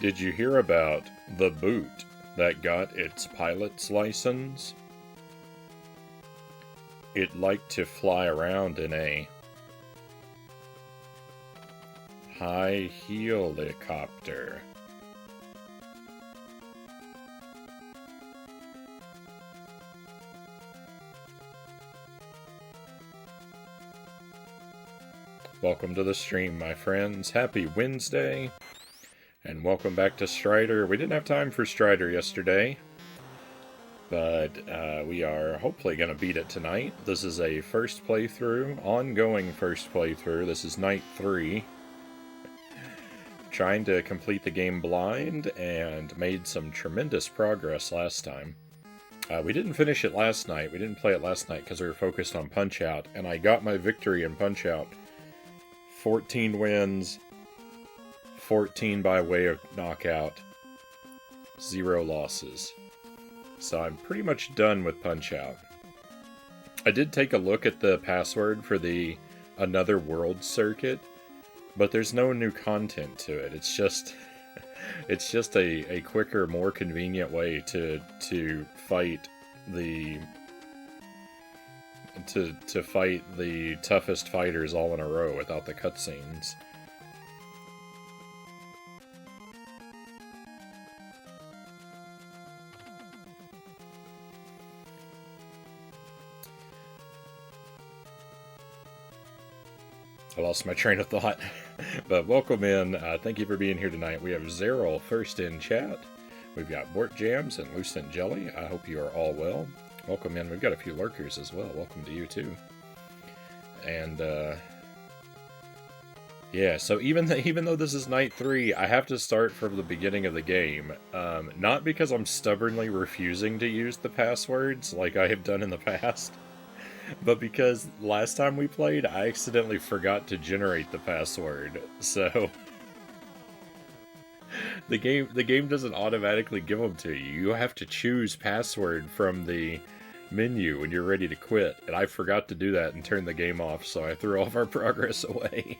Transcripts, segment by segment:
Did you hear about the boot that got its pilot's license? It liked to fly around in a high helicopter. Welcome to the stream, my friends. Happy Wednesday. And welcome back to Strider. We didn't have time for Strider yesterday, but we are hopefully going to beat it tonight. This is a first playthrough, ongoing first playthrough. This is night 3. Trying to complete the game blind, and made some tremendous progress last time. We didn't finish it last night. We didn't play it last night because we were focused on Punch-Out, and I got my victory in Punch-Out. 14 wins, 14 by way of knockout, 0 losses. So I'm pretty much done with Punch-Out. I did take a look at the password for the Another World circuit, but there's no new content to it. It's just a quicker, more convenient way to fight the fight the toughest fighters all in a row without the cutscenes. I lost my train of thought. But welcome in. Thank you for being here tonight. We have Zeril first in chat. We've got Bort Jams and Lucent Jelly. I hope you are all well. Welcome in. We've got a few lurkers as well. Welcome to you too. And yeah, so even though this is night 3, I have to start from the beginning of the game. Not because I'm stubbornly refusing to use the passwords like I have done in the past, but because last time we played, I accidentally forgot to generate the password. So the game doesn't automatically give them to you. You have to choose password from the menu when you're ready to quit. And I forgot to do that and turn the game off, so I threw all of our progress away.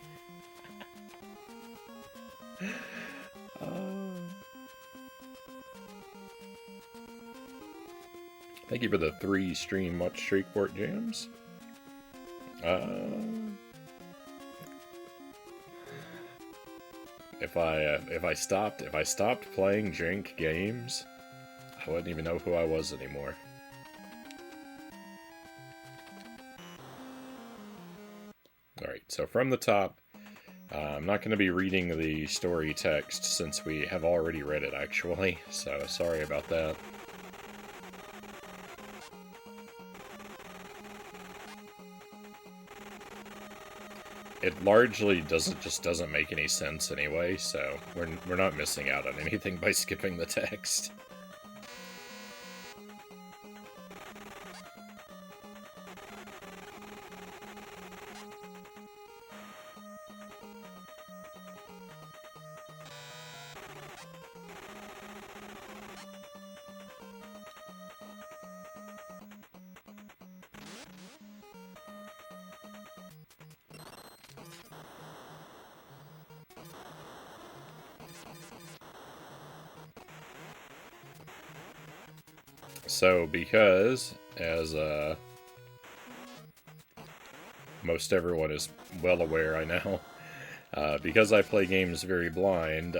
Thank you for the 3 stream watch streak, Port Jams. If I stopped playing jank games, I wouldn't even know who I was anymore. Alright, so from the top, I'm not going to be reading the story text since we have already read it, actually, so sorry about that. It largely doesn't make any sense anyway, so we're not missing out on anything by skipping the text. So, because, as most everyone is well aware, I know, because I play games very blind,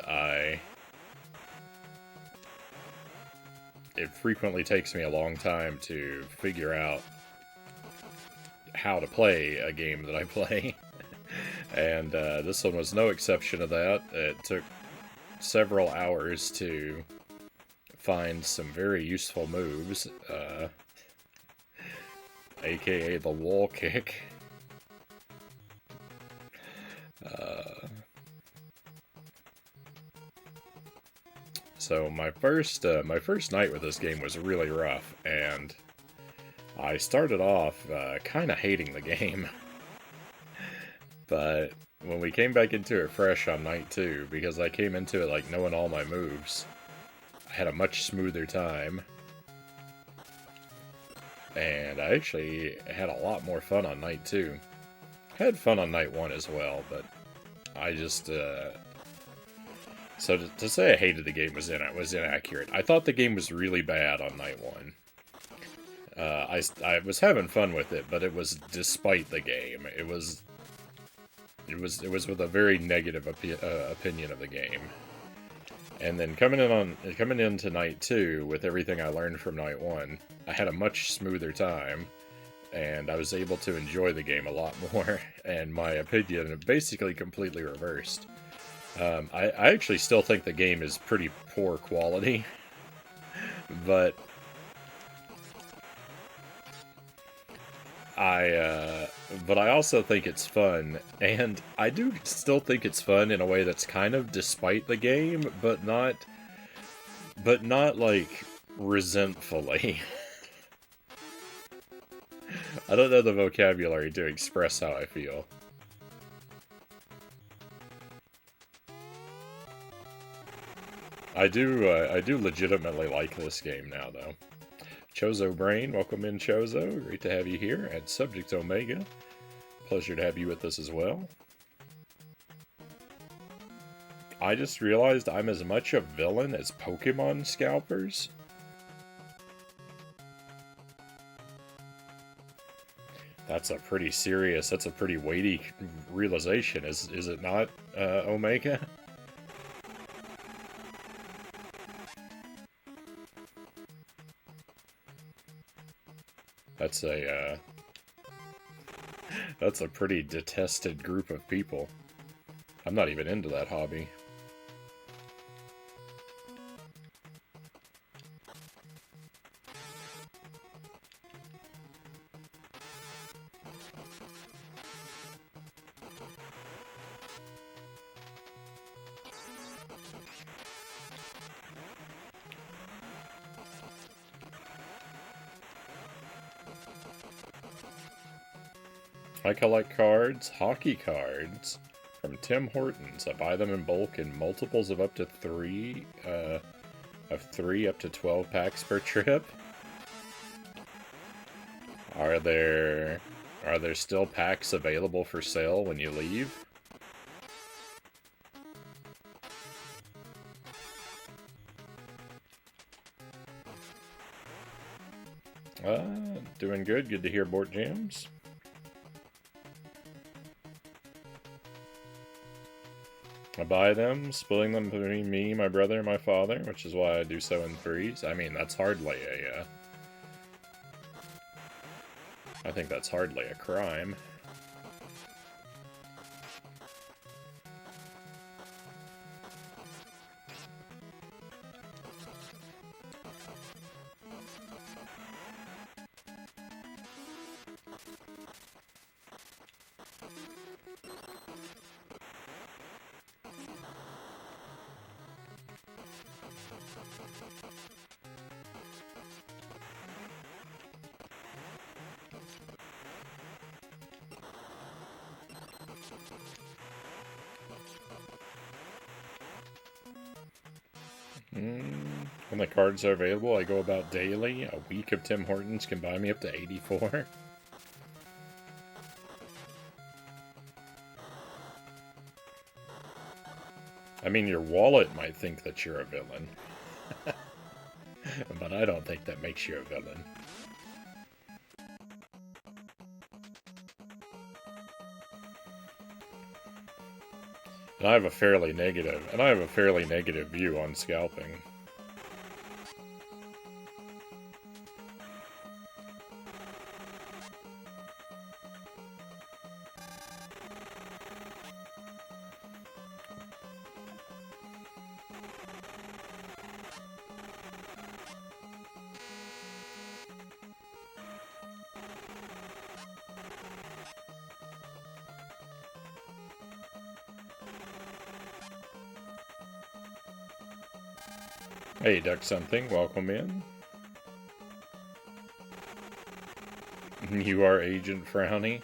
it frequently takes me a long time to figure out how to play a game that I play. And this one was no exception to that. It took several hours to find some very useful moves, aka the wall kick. So my first night with this game was really rough, and I started off kind of hating the game. But when we came back into it fresh on night 2, because I came into it like knowing all my moves, I had a much smoother time. And I actually had a lot more fun on night 2. I had fun on night 1 as well, but I just So to say I hated the game was inaccurate. I thought the game was really bad on night one. I was having fun with it, but it was despite the game. It was with a very negative opinion of the game. And then coming into night two with everything I learned from night one, I had a much smoother time, and I was able to enjoy the game a lot more. And my opinion basically completely reversed. I actually still think the game is pretty poor quality, but I also think it's fun, and I do still think it's fun in a way that's kind of despite the game, but not like resentfully. I don't know the vocabulary to express how I feel. I do legitimately like this game now, though. Chozo Brain, welcome in, Chozo. Great to have you here. And Subject Omega, pleasure to have you with us as well. I just realized I'm as much a villain as Pokemon scalpers. That's a pretty weighty realization, is it not, Omega? That's a pretty detested group of people. I'm not even into that hobby. I collect cards, hockey cards, from Tim Hortons. I buy them in bulk in multiples of up to 3 up to 12 packs per trip. Are there still packs available for sale when you leave? Doing good. Good to hear, Bort Jams. I buy them, splitting them between me, my brother, and my father, which is why I do so in threes. I mean, that's hardly a, I think that's hardly a crime. When the cards are available, I go about daily. A week of Tim Hortons can buy me up to 84. I mean, your wallet might think that you're a villain. But I don't think that makes you a villain. And I have a fairly negative view on scalping. Hey, Duck Something, welcome in. You are Agent Frownie.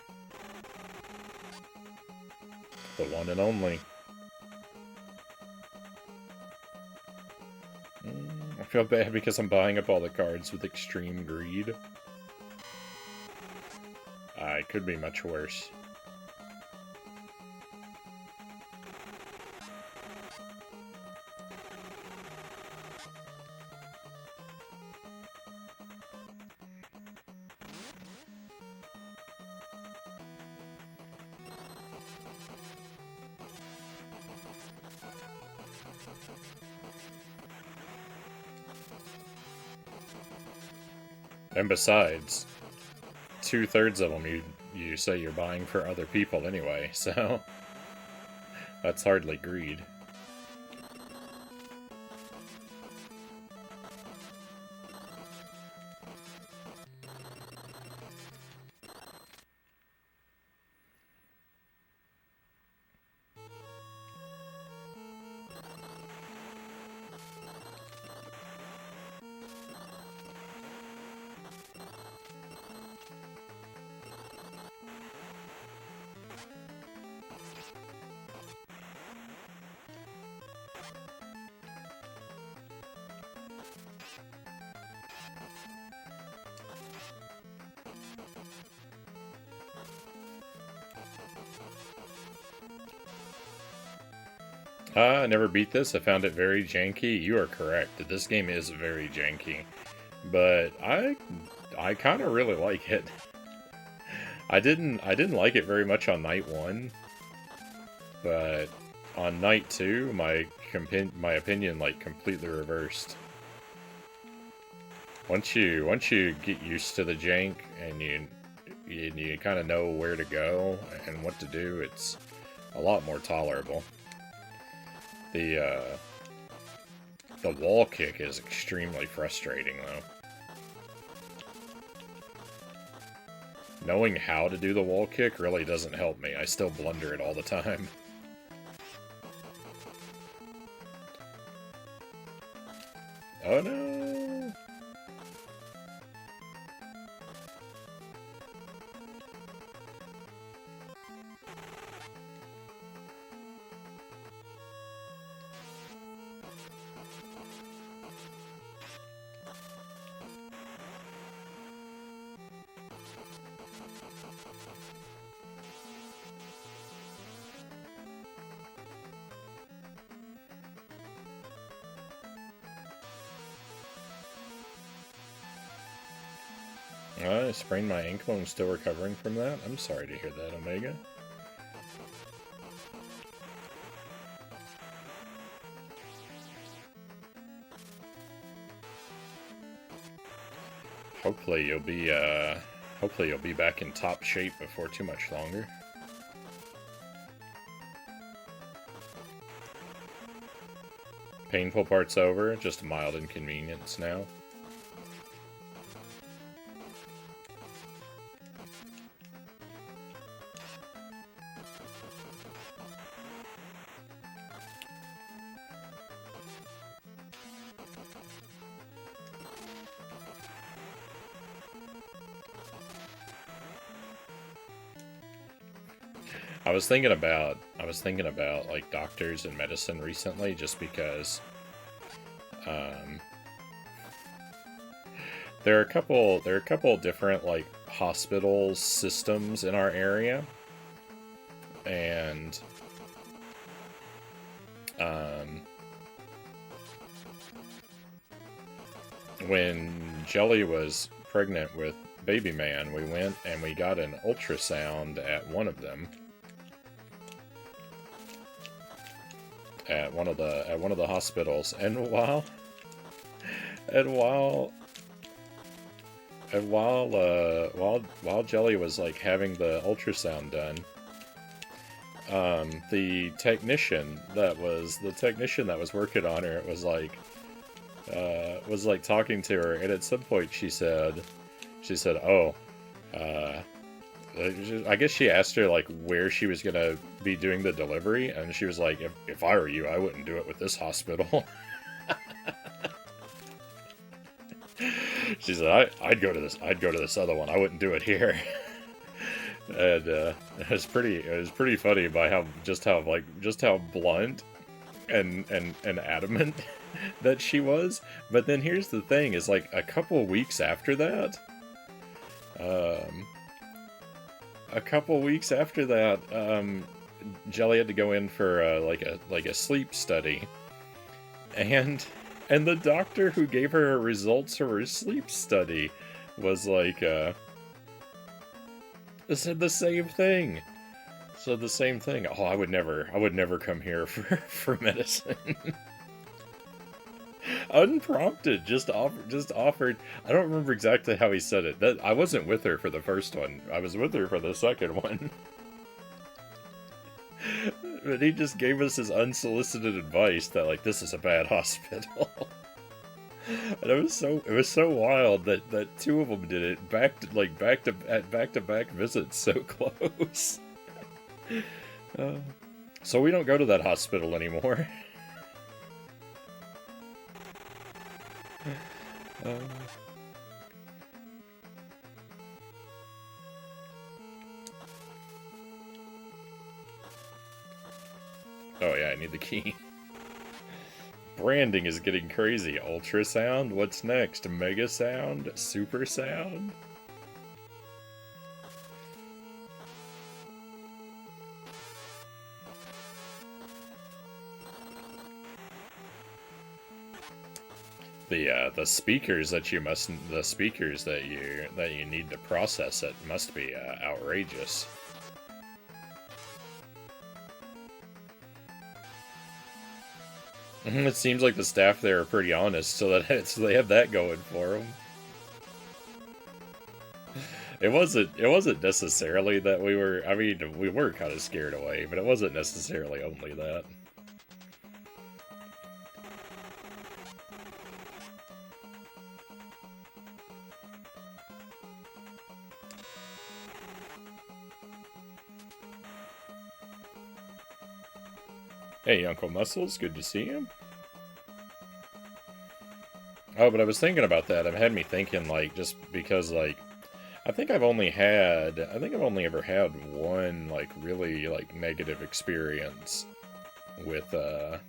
The one and only. I feel bad because I'm buying up all the cards with extreme greed. It could be much worse. And besides, 2/3 of them you say you're buying for other people anyway, so that's hardly greed. I never beat this. I found it very janky. You are correct. This game is very janky. But I kind of really like it. I didn't like it very much on night 1, but on night 2, my opinion like completely reversed. Once you get used to the jank and you kind of know where to go and what to do, it's a lot more tolerable. The wall kick is extremely frustrating, though. Knowing how to do the wall kick really doesn't help me. I still blunder it all the time. Oh no! I sprained my ankle and I'm still recovering from that. I'm sorry to hear that, Omega. Hopefully you'll be back in top shape before too much longer. Painful part's over, just a mild inconvenience now. I was thinking about like doctors and medicine recently, just because there are a couple different like hospital systems in our area, and when Jelly was pregnant with Baby Man, we went and we got an ultrasound at one of them. At one of the hospitals, and while Jelly was like having the ultrasound done, the technician that was working on her was like talking to her, and at some point she said, "Oh, I guess she asked her like where she was gonna be doing the delivery, and she was like, if I were you, I wouldn't do it with this hospital." She said, I'd go to this other one. I wouldn't do it here. And it was pretty funny by how blunt and adamant that she was. But then here's the thing: is like a couple weeks after that, Jelly had to go in for like a sleep study, and the doctor who gave her results for her sleep study was like said the same thing. Oh, I would never come here for medicine. Unprompted, just offered. I don't remember exactly how he said it. That I wasn't with her for the first one. I was with her for the second one. But he just gave us his unsolicited advice that like this is a bad hospital. And it was so wild that two of them did it back to back visits so close. So we don't go to that hospital anymore. Oh yeah, I need the key. Branding is getting crazy. Ultrasound? What's next? Mega sound? Super sound? The speakers that you need to process it must be outrageous. It seems like the staff there are pretty honest, so they have that going for them. It wasn't necessarily that we were. I mean, we were kind of scared away, but it wasn't necessarily only that. Hey, Uncle Muscles, good to see you. Oh, but I was thinking about that. It had me thinking, like, just because, like, I think I've only ever had one, like, really, like, negative experience with, a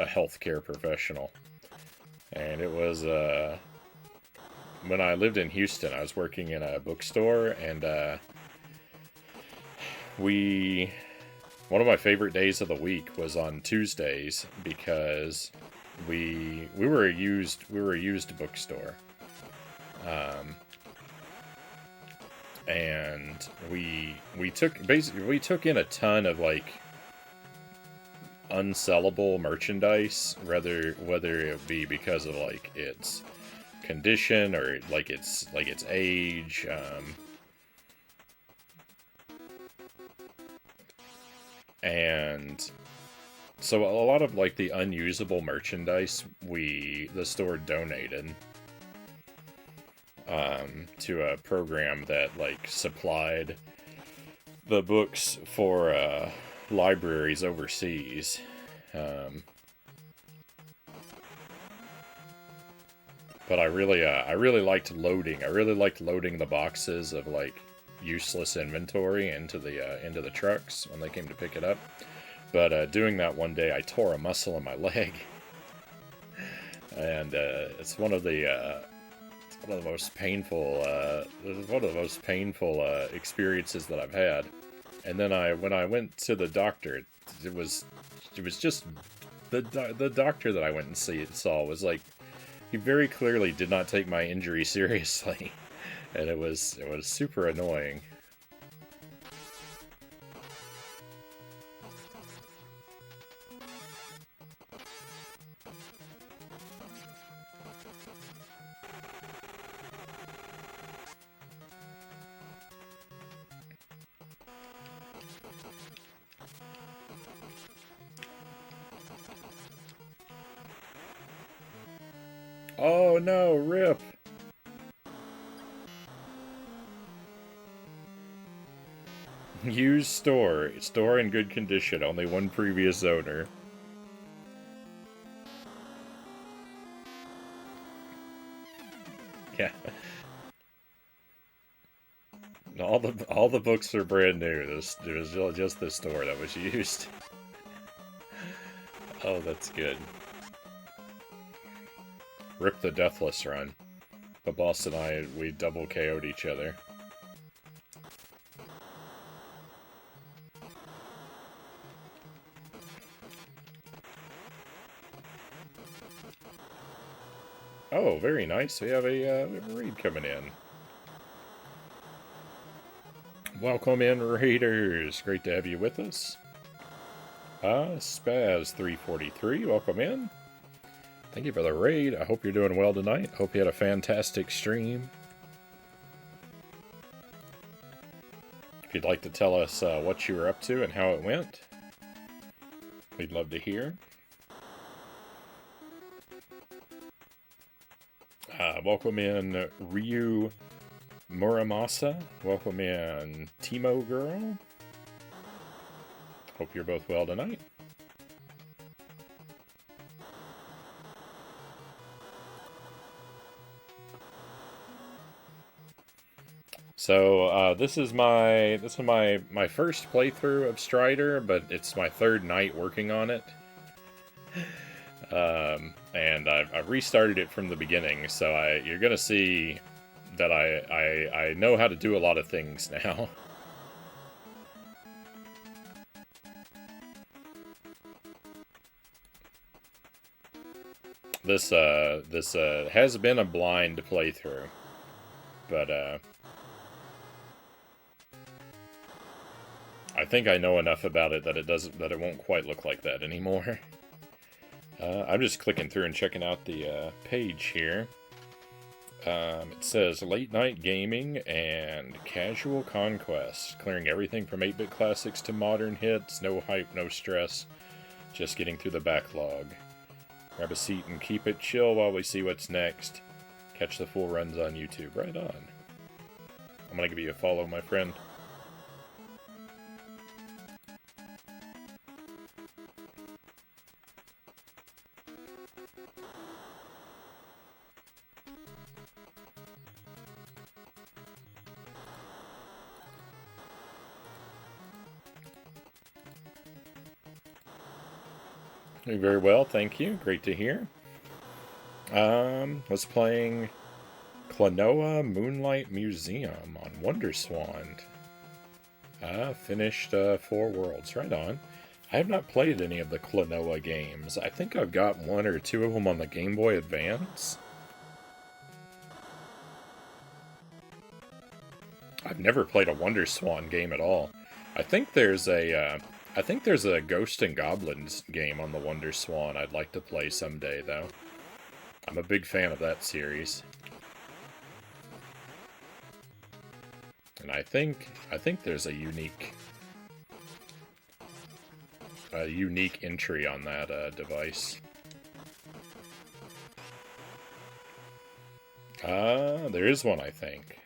healthcare professional. And it was, when I lived in Houston, I was working in a bookstore, and, one of my favorite days of the week was on Tuesdays because we were a used bookstore, and we took in a ton of like unsellable merchandise, whether it be because of like its condition or like its age. And so a lot of like the unusable merchandise the store donated to a program that like supplied the books for libraries overseas. But I really liked loading. I really liked loading the boxes of like useless inventory into the trucks when they came to pick it up. But doing that one day, I tore a muscle in my leg, and it's one of the most painful experiences that I've had. And then when I went to the doctor, it was just the doctor that I went and saw was like, he very clearly did not take my injury seriously. And it was super annoying. Oh no, rip! Used store in good condition, only one previous owner. Yeah. All the books are brand new. There was just the store that was used. Oh, that's good. Rip the Deathless run. But Boss and I, we double KO'd each other. Oh, very nice. We have a raid coming in. Welcome in, raiders. Great to have you with us. Spaz343, welcome in. Thank you for the raid. I hope you're doing well tonight. Hope you had a fantastic stream. If you'd like to tell us what you were up to and how it went, we'd love to hear. Welcome in Ryu Muramasa. Welcome in Timo Girl. Hope you're both well tonight. So this is my first playthrough of Strider, but it's my third night working on it. And I've restarted it from the beginning, so you're gonna see that I know how to do a lot of things now. This has been a blind playthrough, but I think I know enough about it that it won't quite look like that anymore. I'm just clicking through and checking out the page here. It says late night gaming and casual conquest, clearing everything from 8-bit classics to modern hits. No hype, no stress, just getting through the backlog. Grab a seat and keep it chill while we see what's next. Catch the full runs on YouTube. Right on. I'm gonna give you a follow, my friend. Doing very well, thank you. Great to hear. Was playing Klonoa Moonlight Museum on WonderSwan. Finished 4 worlds. Right on. I have not played any of the Klonoa games. I think I've got 1 or 2 of them on the Game Boy Advance. I've never played a WonderSwan game at all. I think there's a Ghost and Goblins game on the WonderSwan I'd like to play someday, though. I'm a big fan of that series. And I think there's a unique entry on that device. There is one, I think.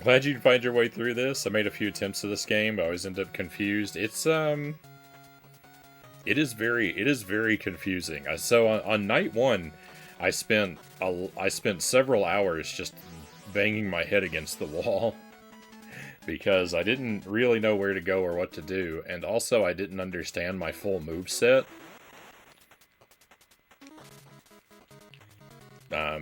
Glad you'd find your way through this. I made a few attempts at this game, but I always end up confused. It is very confusing. So on night 1, I spent several hours just banging my head against the wall because I didn't really know where to go or what to do, and also I didn't understand my full moveset.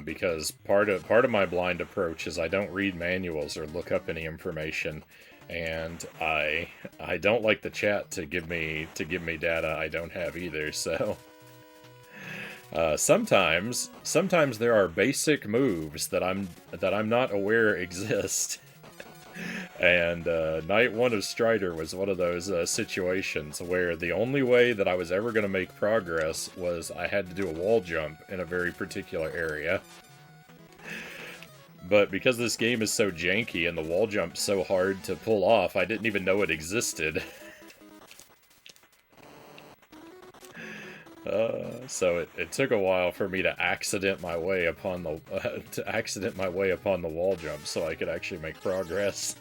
Because part of my blind approach is I don't read manuals or look up any information, and I don't like the chat to give me data I don't have either. So sometimes there are basic moves that I'm not aware exist. And night 1 of Strider was one of those situations where the only way that I was ever going to make progress was I had to do a wall jump in a very particular area. But because this game is so janky and the wall jump's so hard to pull off, I didn't even know it existed. So it took a while for me to accident my way upon the wall jump so I could actually make progress.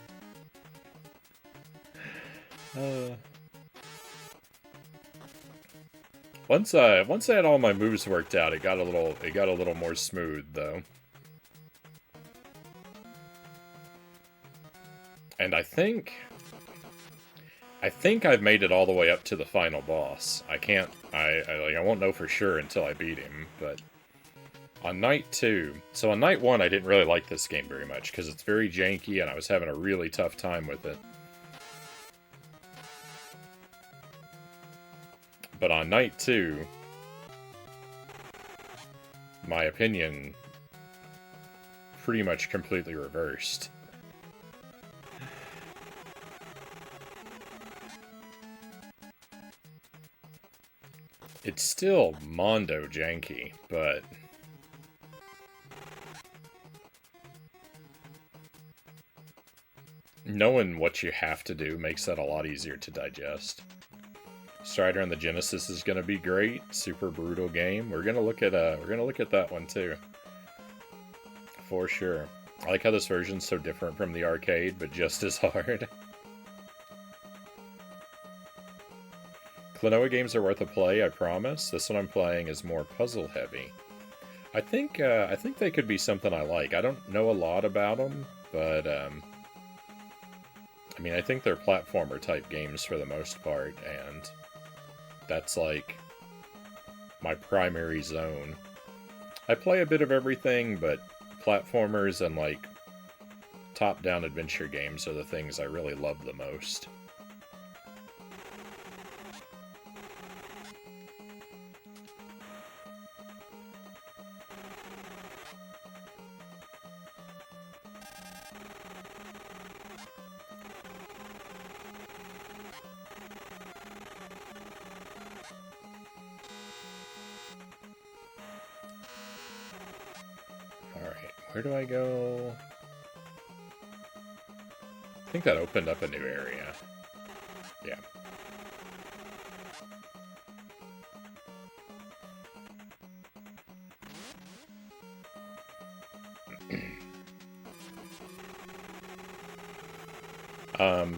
Once I had all my moves worked out, it got a little more smooth though. And I think I've made it all the way up to the final boss. I won't know for sure until I beat him, but on night 2, so on night 1 I didn't really like this game very much because it's very janky and I was having a really tough time with it. But on night 2, my opinion pretty much completely reversed. It's still mondo janky, but knowing what you have to do makes that a lot easier to digest. Strider on the Genesis is going to be great. Super brutal game. We're gonna look at that one too, for sure. I like how this version's so different from the arcade, but just as hard. Klonoa games are worth a play, I promise. This one I'm playing is more puzzle heavy. I think they could be something I like. I don't know a lot about them, but I mean, I think they're platformer type games for the most part, and that's like my primary zone. I play a bit of everything, but platformers and like top-down adventure games are the things I really love the most. Where do I go? I think that opened up a new area. Yeah.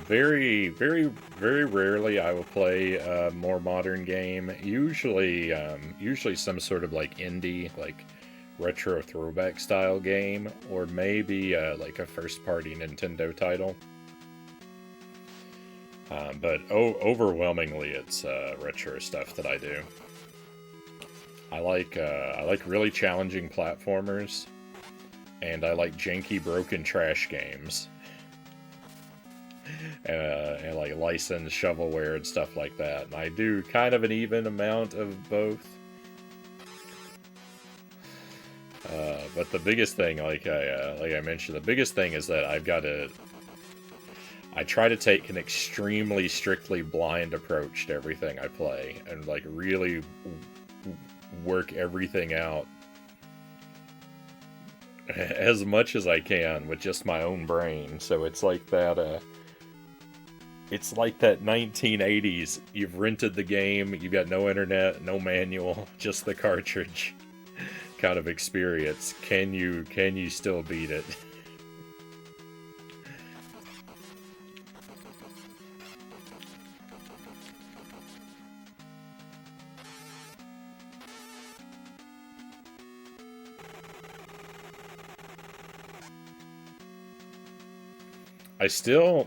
Very, very, very rarely I will play a more modern game. Usually some sort of like indie, like retro throwback style game, or maybe like a first-party Nintendo title. But overwhelmingly, it's retro stuff that I do. I like really challenging platformers, and I like janky, broken trash games, and like licensed shovelware and stuff like that. And I do kind of an even amount of both. But the biggest thing, like I mentioned, the biggest thing is that I try to take an extremely strictly blind approach to everything I play, and like really work everything out as much as I can with just my own brain. So it's like that. It's like that 1980s. You've rented the game, you've got no internet, no manual, just the cartridge kind of experience. Can you still beat it?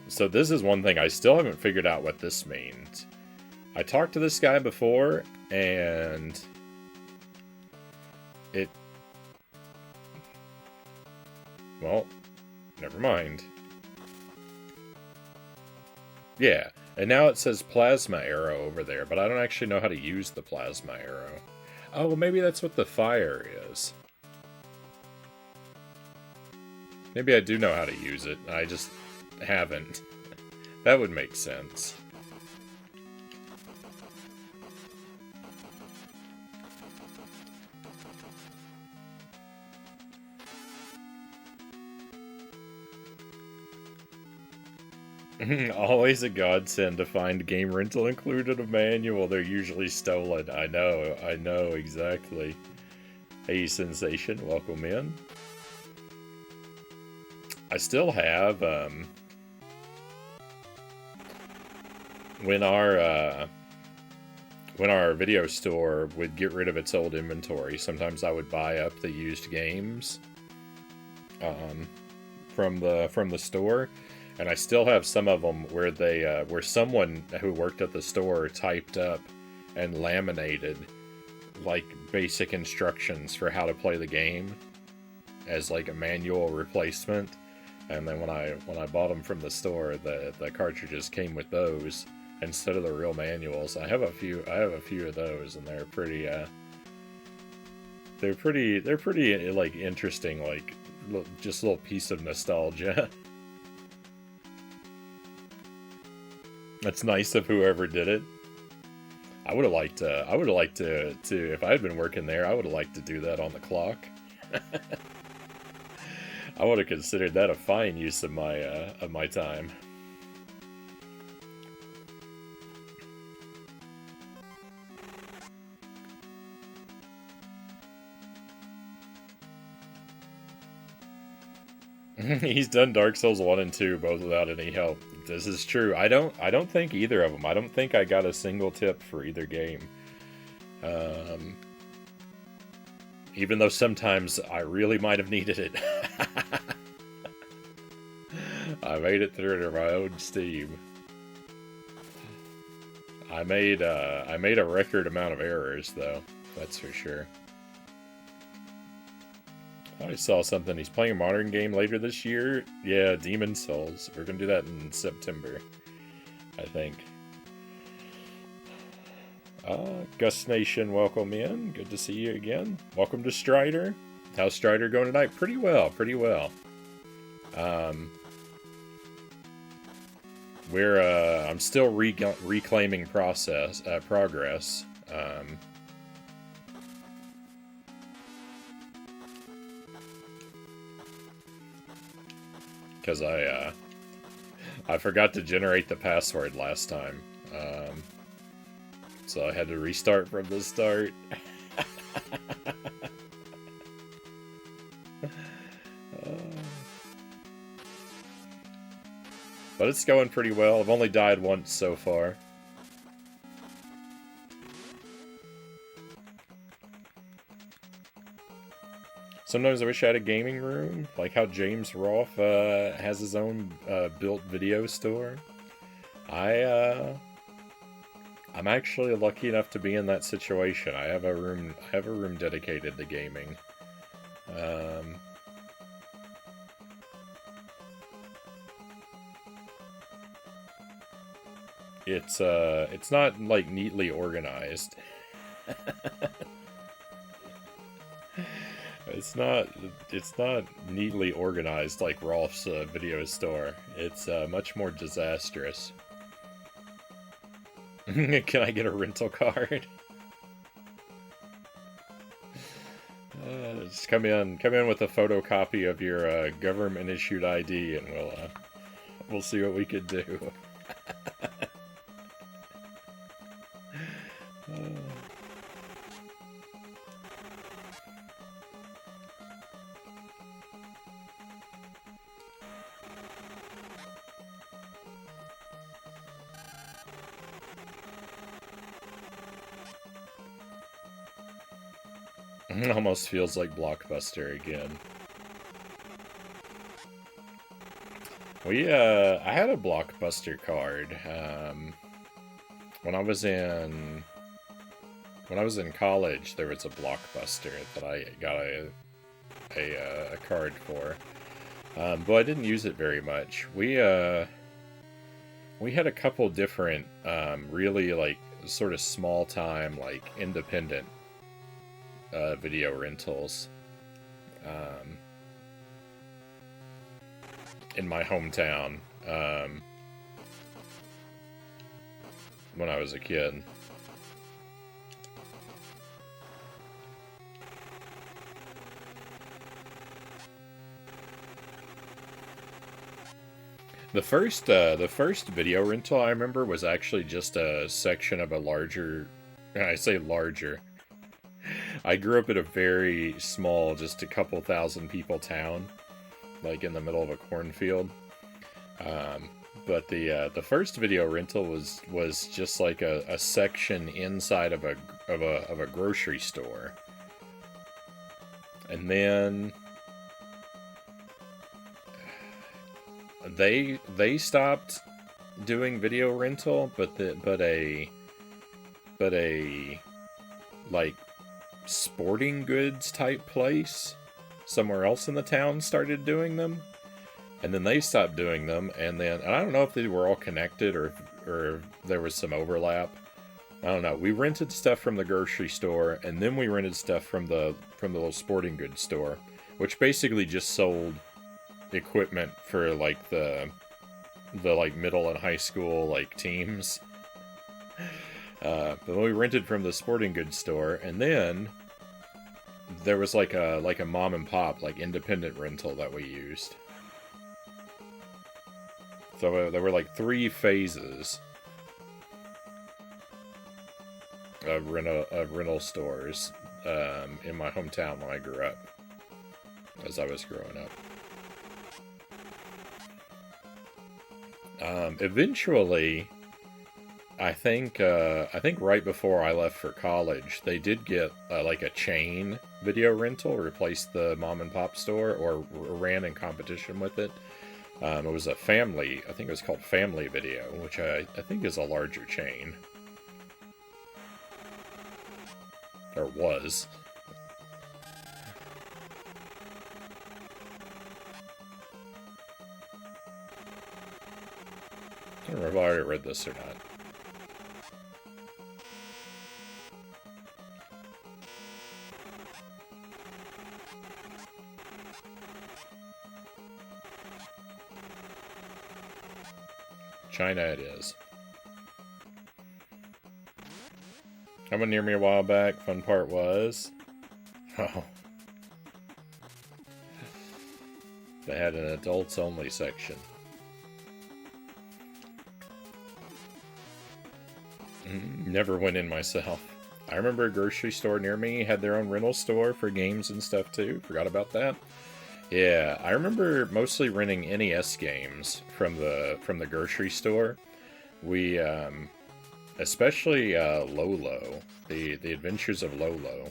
So this is one thing, I still haven't figured out what this means. I talked to this guy before, and well, never mind. Yeah, and now it says plasma arrow over there, but I don't actually know how to use the plasma arrow. Oh, well, maybe that's what the fire is. Maybe I do know how to use it, I just haven't. That would make sense. Always a godsend to find game rental included a manual. They're usually stolen. I know, exactly. Hey, Sensation, welcome in. I still have, when our video store would get rid of its old inventory, sometimes I would buy up the used games, from the store. And I still have some of them where where someone who worked at the store typed up and laminated like basic instructions for how to play the game as like a manual replacement. And then when I bought them from the store, the cartridges came with those instead of the real manuals. I have a few of those, and they're pretty like interesting, like just a little piece of nostalgia. That's nice of whoever did it. I would have liked to if I had been working there, I would have liked to do that on the clock. I would have considered that a fine use of my time. He's done Dark Souls 1 and 2 both without any help. This is true. I don't think either of them. I don't think I got a single tip for either game. Even though sometimes I really might have needed it. I made it through to my own steam. I made a record amount of errors though, that's for sure. I saw something. He's playing a modern game later this year. Yeah, Demon Souls. We're gonna do that in September, I think. Gus Nation, welcome in. Good to see you again. Welcome to Strider. How's Strider going tonight? Pretty well, pretty well. I'm still reclaiming progress. Because I forgot to generate the password last time. So I had to restart from the start. But it's going pretty well. I've only died once so far. Sometimes I wish I had a gaming room, like how James Rolfe has his own built video store. I'm actually lucky enough to be in that situation. I have a room dedicated to gaming. It's not like neatly organized. It's not neatly organized like Rolf's video store. It's much more disastrous. Can I get a rental card? Just come in with a photocopy of your government issued ID, and we'll see what we could do. Almost feels like Blockbuster again. I had a Blockbuster card when I was in college. There was a Blockbuster that I got a card for, but I didn't use it very much. We had a couple different really like sort of small time like independent video rentals in my hometown when I was a kid. The first video rental I remember was actually just a section of a larger, I say larger, I grew up in a very small, just a couple thousand people town, like in the middle of a cornfield. But the first video rental was just like a section inside of a grocery store, and then they stopped doing video rental, but a like sporting goods type place somewhere else in the town started doing them, and then they stopped doing them, and I don't know if they were all connected or there was some overlap. I don't know. We rented stuff from the grocery store, and then we rented stuff from the little sporting goods store, which basically just sold equipment for like the like middle and high school like teams. But we rented from the sporting goods store, and then there was like a mom and pop, like independent rental that we used. So there were like 3 phases of rental stores in my hometown when I grew up, as I was growing up. Eventually, I think right before I left for college, they did get like a chain video rental, replaced the mom and pop store, or ran in competition with it. It was a family, I think it was called Family Video, which I think is a larger chain. Or was. I don't remember if I already read this or not. China it is. Someone near me a while back. Fun part was... Oh. They had an adults only section. Never went in myself. I remember a grocery store near me had their own rental store for games and stuff too. Forgot about that. Yeah, I remember mostly renting NES games from the grocery store. We, especially Lolo, the Adventures of Lolo.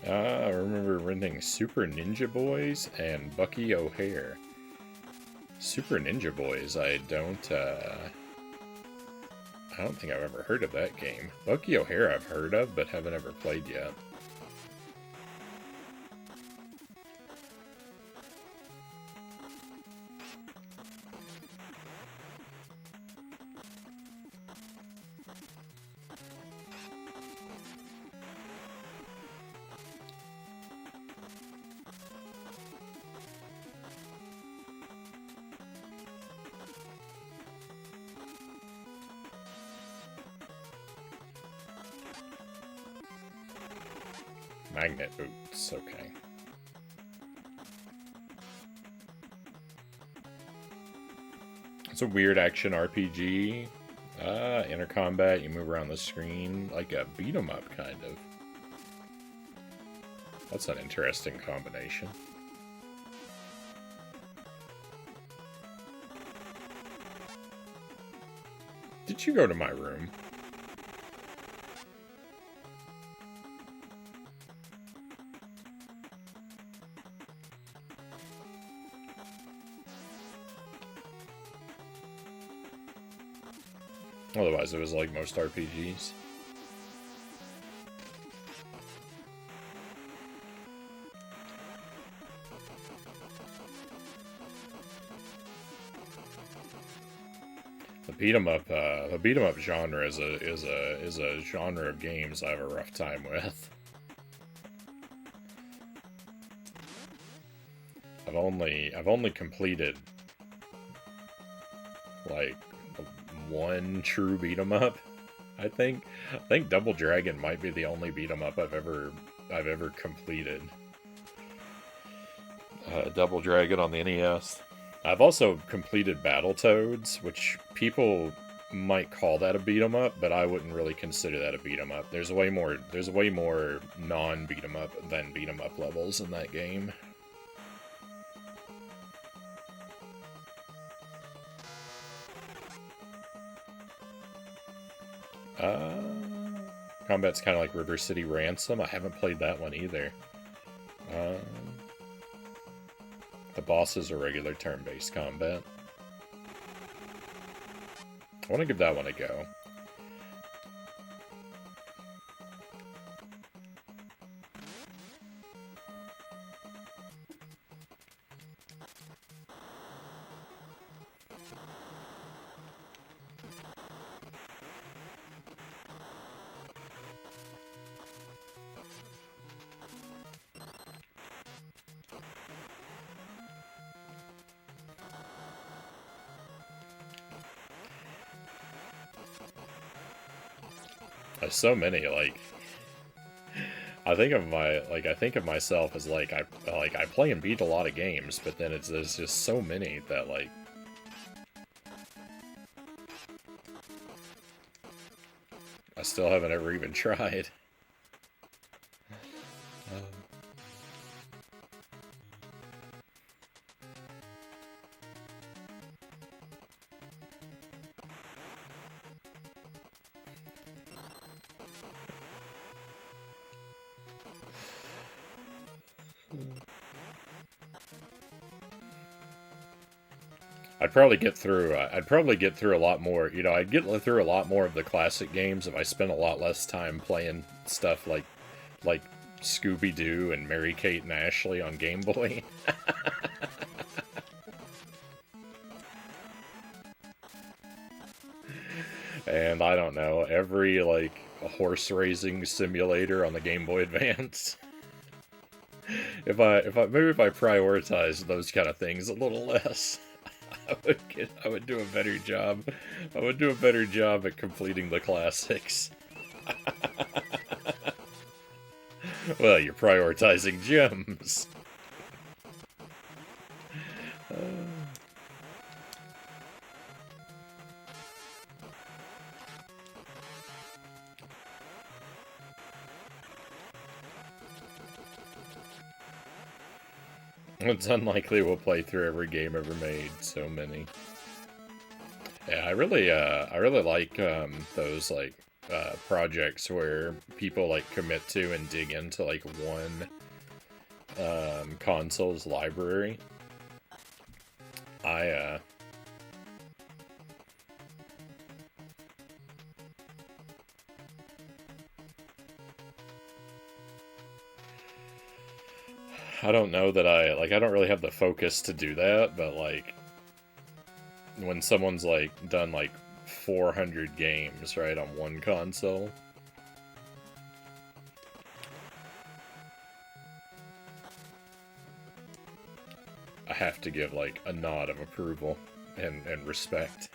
I remember renting Super Ninja Boys and Bucky O'Hare. Super Ninja Boys, I don't think I've ever heard of that game. Bucky O'Hare I've heard of, but haven't ever played yet. Magnet boots, okay. It's a weird action RPG. Inner combat, you move around the screen like a beat 'em up, kind of. That's an interesting combination. Did you go to my room? Otherwise, it was like most RPGs. The beat 'em up genre is a genre of games I have a rough time with. I've only completed like one true beat 'em up. I think Double Dragon might be the only beat 'em up I've ever completed. Double Dragon on the NES. I've also completed Battletoads, which people might call that a beat 'em up, but I wouldn't really consider that a beat 'em up. There's way more non beat 'em up than beat 'em up levels in that game. Combat's kind of like River City Ransom. I haven't played that one either. The bosses are regular turn-based combat. I want to give that one a go. There's so many, like, I think of myself as like I play and beat a lot of games, but then there's just so many that like I still haven't ever even tried. I'd probably get through. I'd probably get through a lot more. You know, I'd get through a lot more of the classic games if I spent a lot less time playing stuff like Scooby Doo and Mary Kate and Ashley on Game Boy. And I don't know, every like horse racing simulator on the Game Boy Advance. If I prioritize those kind of things a little less, I would do a better job. I would do a better job at completing the classics. Well, you're prioritizing gems. It's unlikely we'll play through every game ever made. So many. Yeah, I really like those like projects where people like commit to and dig into like one console's library. I don't know that I don't really have the focus to do that, but like when someone's like done like 400 games, right, on one console. I have to give like a nod of approval and respect.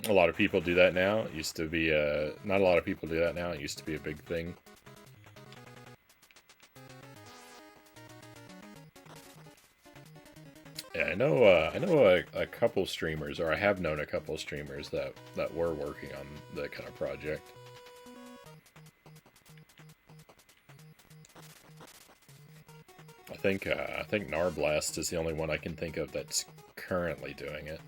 A lot of people do that now. It used to be not a lot of people do that now. It used to be a big thing. Yeah, I know a couple streamers, or I have known a couple streamers that were working on that kind of project. I think Narblast is the only one I can think of that's currently doing it.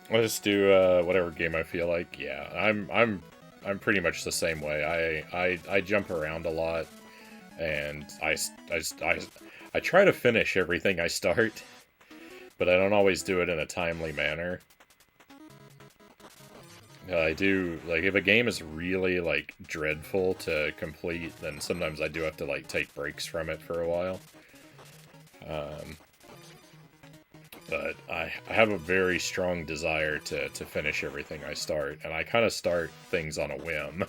I just do whatever game I feel like. Yeah, I'm pretty much the same way. I jump around a lot, and I try to finish everything I start, but I don't always do it in a timely manner. I do, like, if a game is really, like, dreadful to complete, then sometimes I do have to, like, take breaks from it for a while. But I have a very strong desire to finish everything I start, and I kind of start things on a whim.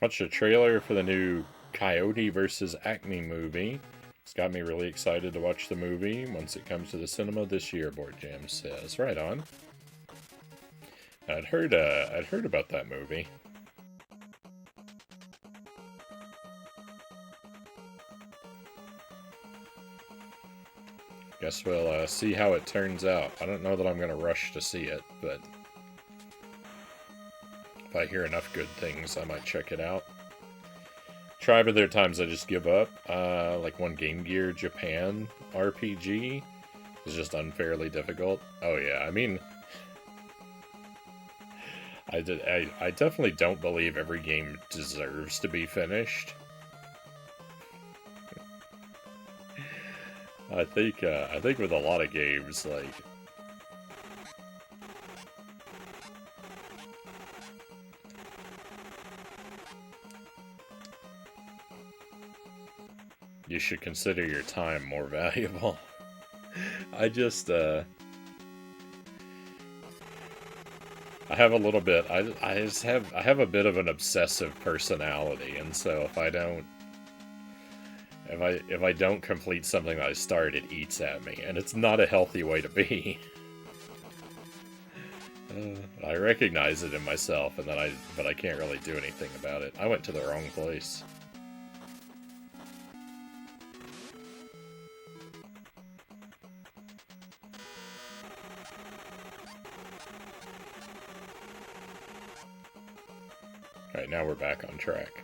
Watched a trailer for the new Coyote versus Acme movie. It's got me really excited to watch the movie once it comes to the cinema this year, Board Jam says. Right on. I'd heard about that movie. Guess we'll see how it turns out. I don't know that I'm going to rush to see it, but if I hear enough good things, I might check it out. Try, but there are times I just give up. Like one Game Gear Japan RPG is just unfairly difficult. Oh yeah, I mean, I definitely don't believe every game deserves to be finished. I think with a lot of games, like, you should consider your time more valuable. I just, I have a little bit, I have a bit of an obsessive personality, and so if I don't complete something that I start, it eats at me, and it's not a healthy way to be. I recognize it in myself, but I can't really do anything about it. I went to the wrong place. Alright, now we're back on track.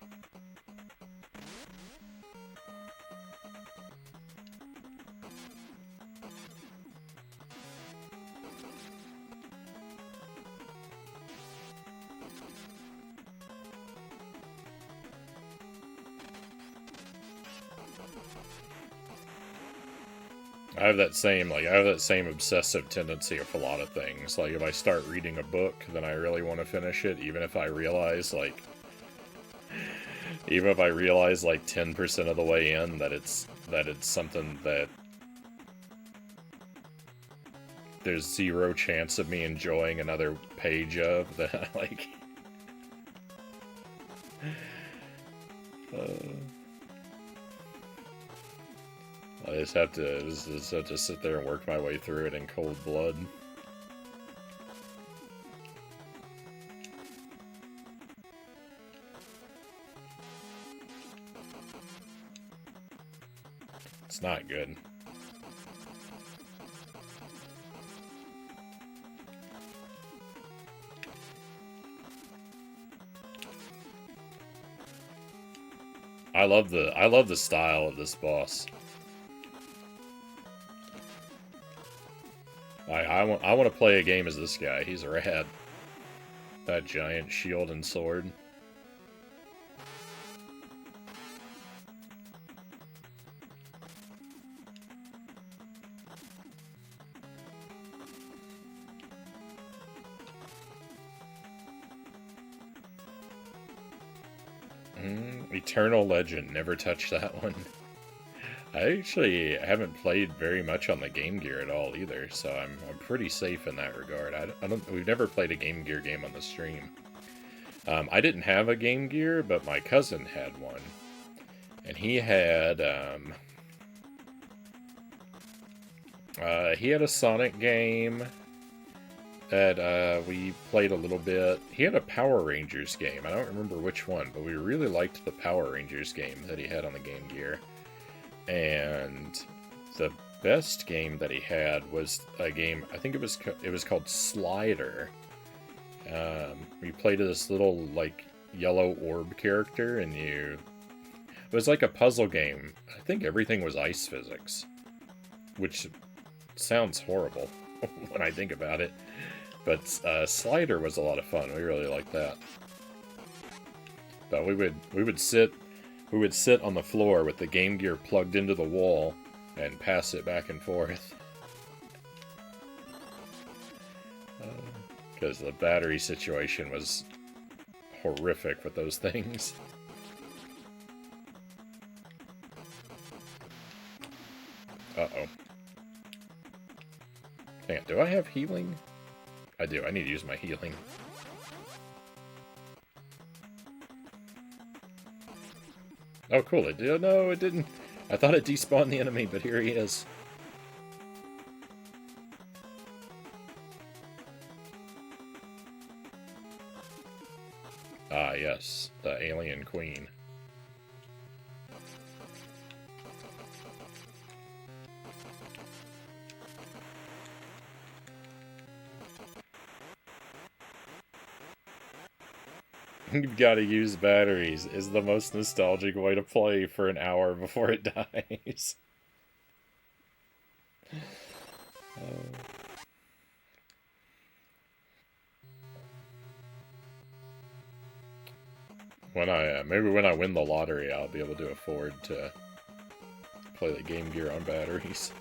I have that same obsessive tendency of a lot of things. Like, if I start reading a book, then I really want to finish it, even if I realize, like, 10% of the way in that it's something that there's zero chance of me enjoying another page of, that I like. I just have to sit there and work my way through it in cold blood. It's not good. I love the style of this boss. I want to play a game as this guy. He's rad. That giant shield and sword. Eternal Legend. Never touched that one. I actually haven't played very much on the Game Gear at all either, so I'm pretty safe in that regard. We've never played a Game Gear game on the stream. I didn't have a Game Gear, but my cousin had one, and he had a Sonic game that we played a little bit. He had a Power Rangers game. I don't remember which one, but we really liked the Power Rangers game that he had on the Game Gear. And the best game that he had was a game, I think it was called Slider. We played this little, like, yellow orb character, and it was like a puzzle game. I think everything was ice physics, which sounds horrible when I think about it. But Slider was a lot of fun. We really liked that. But we would sit on the floor with the Game Gear plugged into the wall and pass it back and forth. Because the battery situation was horrific with those things. Uh-oh. Hang on, do I have healing? I do. I need to use my healing. Oh, cool. It did. No, it didn't. I thought it despawned the enemy, but here he is. Ah, yes, the alien queen. You've got to use batteries is the most nostalgic way to play for an hour before it dies. When I maybe when I win the lottery, I'll be able to afford to play the Game Gear on batteries.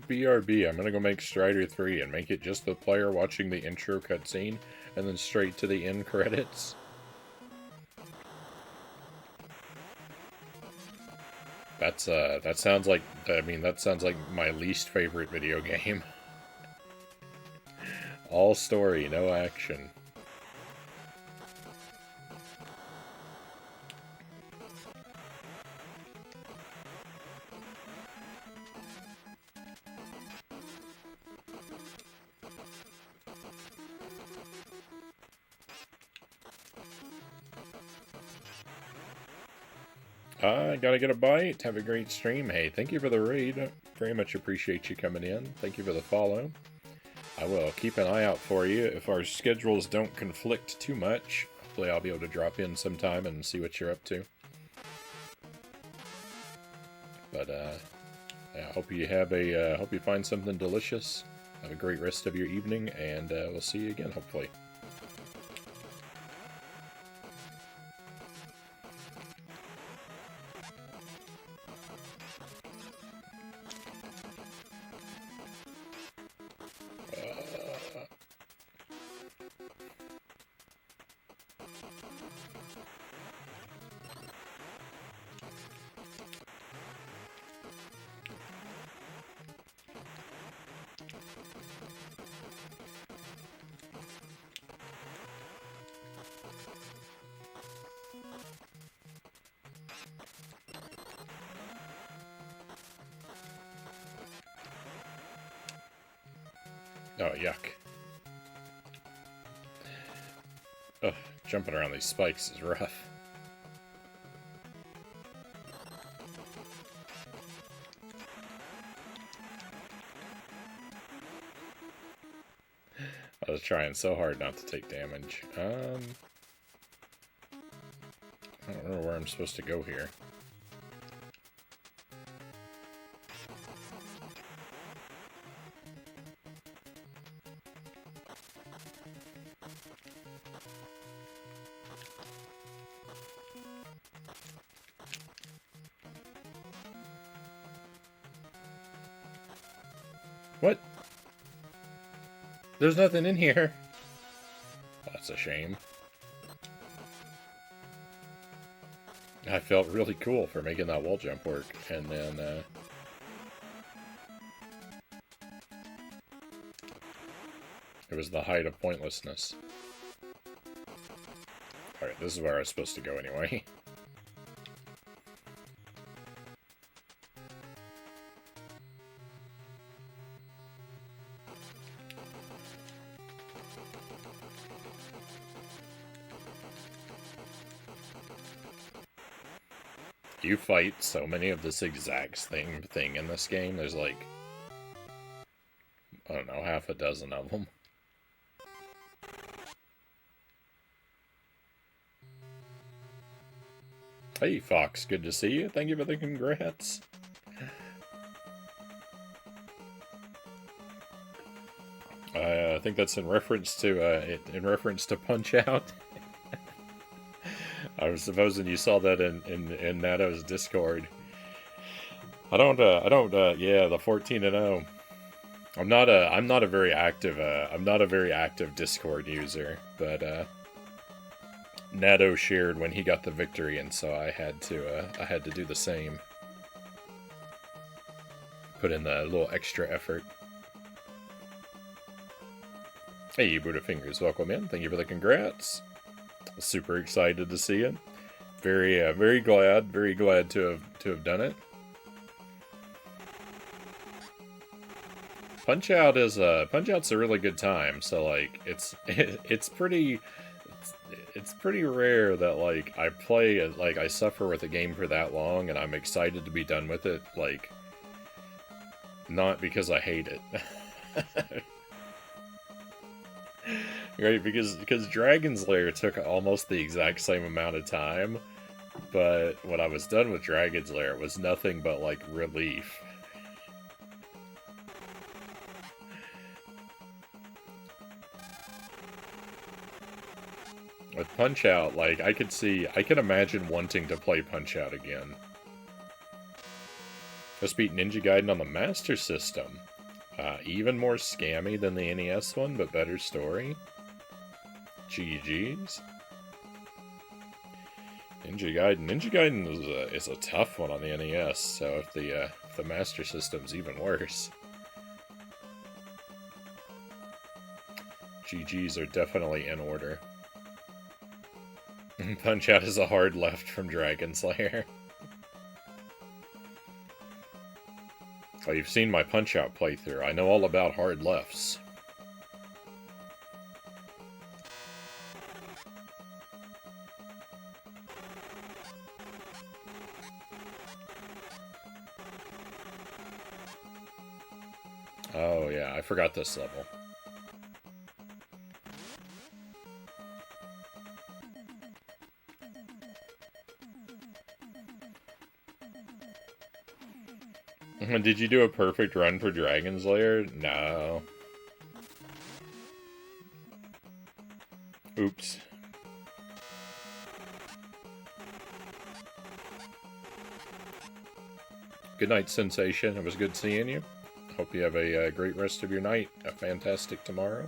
BRB, I'm gonna go make Strider 3 and make it just the player watching the intro cutscene and then straight to the end credits. That sounds like, that sounds like my least favorite video game. All story, no action. I gotta get a bite. Have a great stream. Hey, thank you for the raid. Very much appreciate you coming in. Thank you for the follow. I will keep an eye out for you. If our schedules don't conflict too much, hopefully I'll be able to drop in sometime and see what you're up to. But, yeah, hope you find something delicious. Have a great rest of your evening, and we'll see you again, hopefully. Oh, yuck. Ugh, jumping around these spikes is rough. I was trying so hard not to take damage. I don't know where I'm supposed to go here. What? There's nothing in here. That's a shame. I felt really cool for making that wall jump work, and then, it was the height of pointlessness. Alright, this is where I was supposed to go anyway. You fight so many of this exact same thing in this game. There's like, I don't know, half a dozen of them. Hey, Fox, good to see you. Thank you for the congrats. I think that's in reference to Punch Out. I was supposing you saw that in Nato's Discord. Yeah, the 14-0. I'm not a very active Discord user, but Nato shared when he got the victory, and so I had to do the same. Put in the little extra effort. Hey, Buddha Fingers, welcome in. Thank you for the congrats. Super excited to see it. Very glad to have done it. Punch Out's a really good time. So like it's pretty rare that like I suffer with a game for that long and I'm excited to be done with it, like not because I hate it. Right, because Dragon's Lair took almost the exact same amount of time, but when I was done with Dragon's Lair, it was nothing but like relief. With Punch Out, like, I can imagine wanting to play Punch Out again. Just beat Ninja Gaiden on the Master System. Even more scammy than the NES one, but better story. GG's. Ninja Gaiden is a tough one on the NES, so if the Master System's even worse. GG's are definitely in order. Punch Out is a hard left from Dragon's Lair. Oh, you've seen my Punch Out playthrough. I know all about hard lefts. Oh yeah, I forgot this level. Did you do a perfect run for Dragon's Lair? No. Oops. Good night, Sensation. It was good seeing you. Hope you have a great rest of your night. A fantastic tomorrow.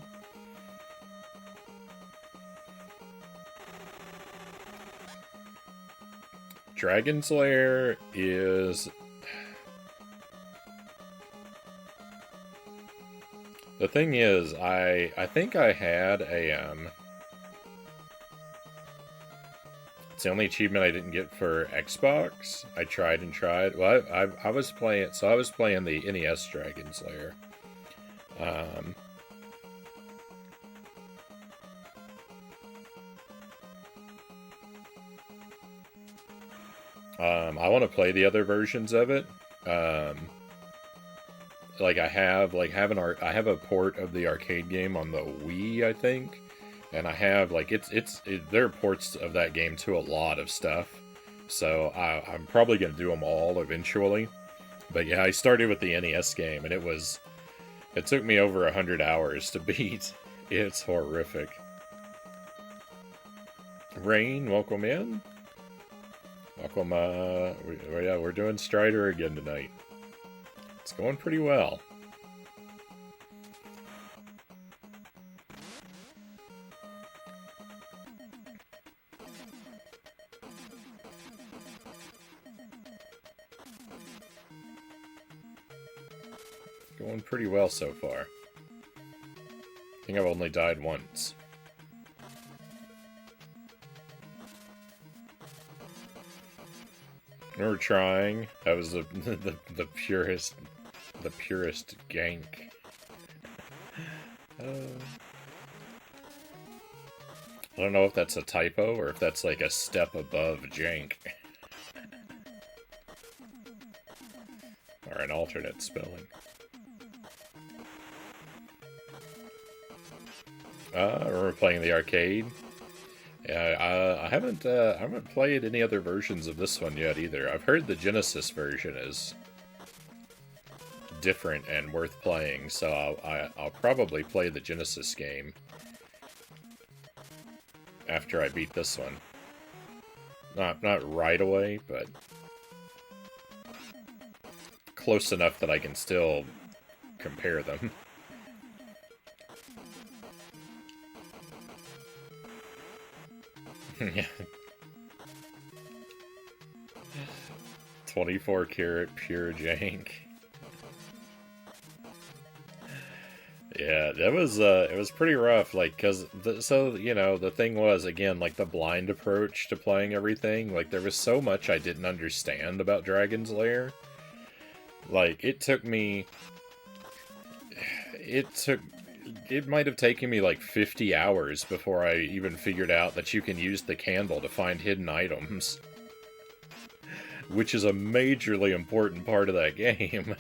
Dragon's Lair is... The thing is, I think I had a, it's the only achievement I didn't get for Xbox. I tried and tried. Well, I was playing, so I was playing the NES Dragon's Lair. I want to play the other versions of it. Like I have a port of the arcade game on the Wii, I think, and I have like there are ports of that game to a lot of stuff, so I'm probably gonna do them all eventually. But yeah, I started with the NES game, and it took me over 100 hours to beat. It's horrific. Rain, welcome in. Welcome. Yeah, we're doing Strider again tonight. It's going pretty well. Going pretty well so far. I think I've only died once. We were trying. That was the purest gank. I don't know if that's a typo or if that's like a step above jank. Or an alternate spelling. We're playing the arcade. Yeah, I haven't played any other versions of this one yet either. I've heard the Genesis version is different and worth playing, so I'll probably play the Genesis game after I beat this one. Not right away, but close enough that I can still compare them. Yeah. 24 karat pure jank. Yeah, it was pretty rough, like, cause, so, you know, the thing was, again, like, the blind approach to playing everything, like, there was so much I didn't understand about Dragon's Lair. Like, it might have taken me, like, 50 hours before I even figured out that you can use the candle to find hidden items. Which is a majorly important part of that game.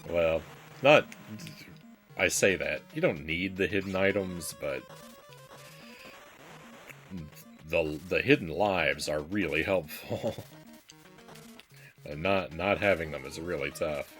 Well, not... I say that. You don't need the hidden items, but... The hidden lives are really helpful. And not having them is really tough.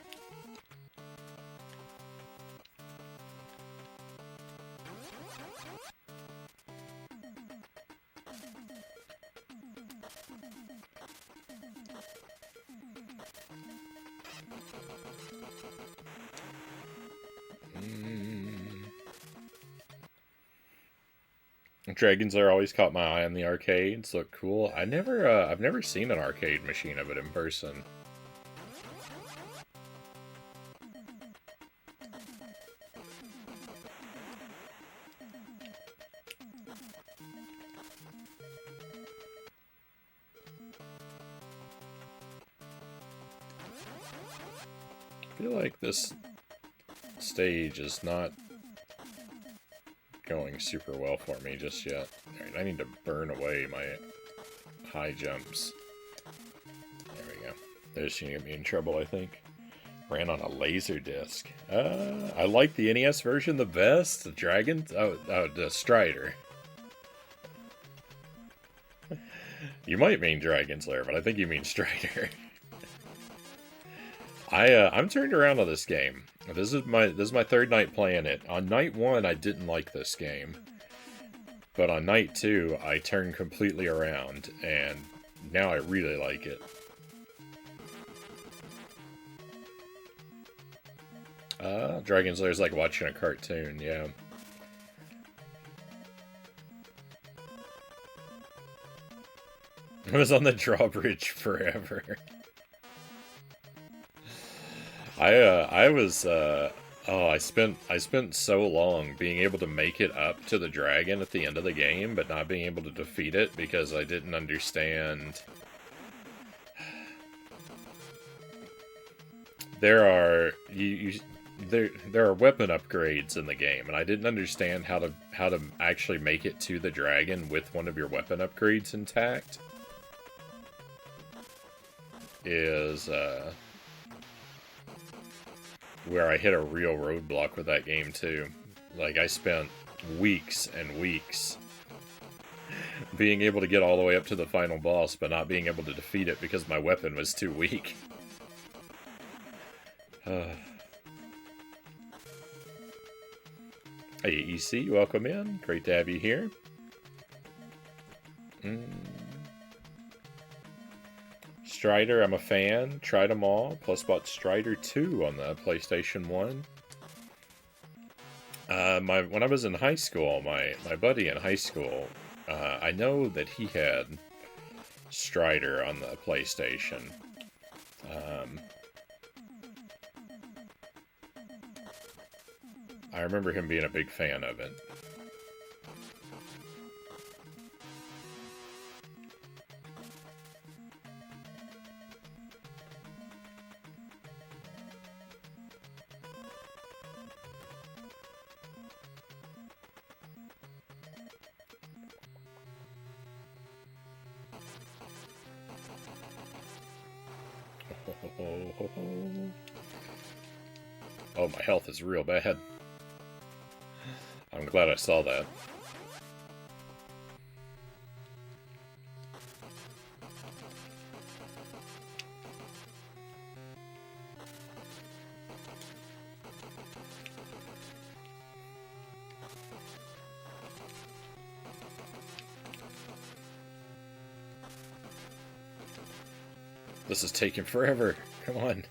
Dragons Lair always caught my eye on the arcades. Look cool. I've never seen an arcade machine of it in person. I feel like this stage is not going super well for me just yet. Alright, I need to burn away my high jumps. There we go. This should get me in trouble, I think. Ran on a laser disc. I like the NES version the best. The Dragon... Oh, the Strider. You might mean Dragon's Lair, but I think you mean Strider. I'm turned around on this game. This is my third night playing it. On night 1, I didn't like this game. But on night 2, I turned completely around, and now I really like it. Dragon's Lair is like watching a cartoon, yeah. I was on the drawbridge forever. I spent so long being able to make it up to the dragon at the end of the game, but not being able to defeat it because I didn't understand. There are weapon upgrades in the game, and I didn't understand how to actually make it to the dragon with one of your weapon upgrades intact. Is where I hit a real roadblock with that game, too. Like, I spent weeks and weeks being able to get all the way up to the final boss, but not being able to defeat it because my weapon was too weak. Hey, EC, welcome in. Great to have you here. Strider, I'm a fan. Tried them all. Plus bought Strider 2 on the PlayStation 1. When I was in high school, my buddy in high school, I know that he had Strider on the PlayStation. I remember him being a big fan of it. Oh, my health is real bad. I'm glad I saw that. This is taking forever. Come on.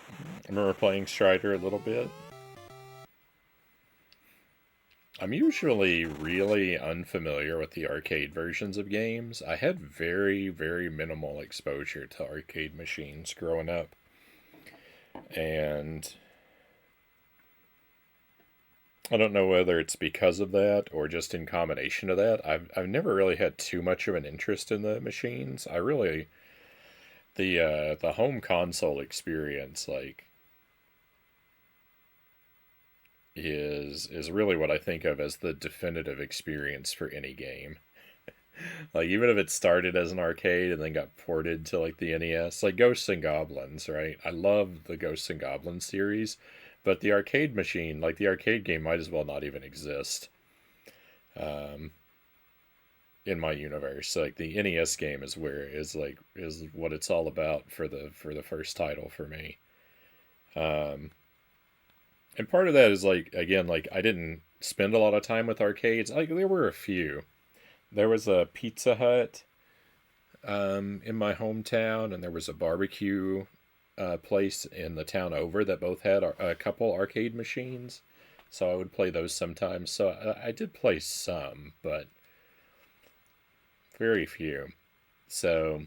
I remember playing Strider a little bit. I'm usually really unfamiliar with the arcade versions of games. I had very, very minimal exposure to arcade machines growing up. And I don't know whether it's because of that or just in combination of that. I've never really had too much of an interest in the machines. I really the home console experience is really what I think of as the definitive experience for any game. Like even if it started as an arcade and then got ported to like the NES, like Ghosts and Goblins, right? I love the Ghosts and Goblins series, but the arcade machine, like the arcade game, might as well not even exist um, in my universe. Like the NES game is what it's all about for the first title for me. Um, and part of that is like again, like I didn't spend a lot of time with arcades. Like there were a few. There was a Pizza Hut in my hometown, and there was a barbecue place in the town over that both had a couple arcade machines. So I would play those sometimes. So I did play some, but very few. So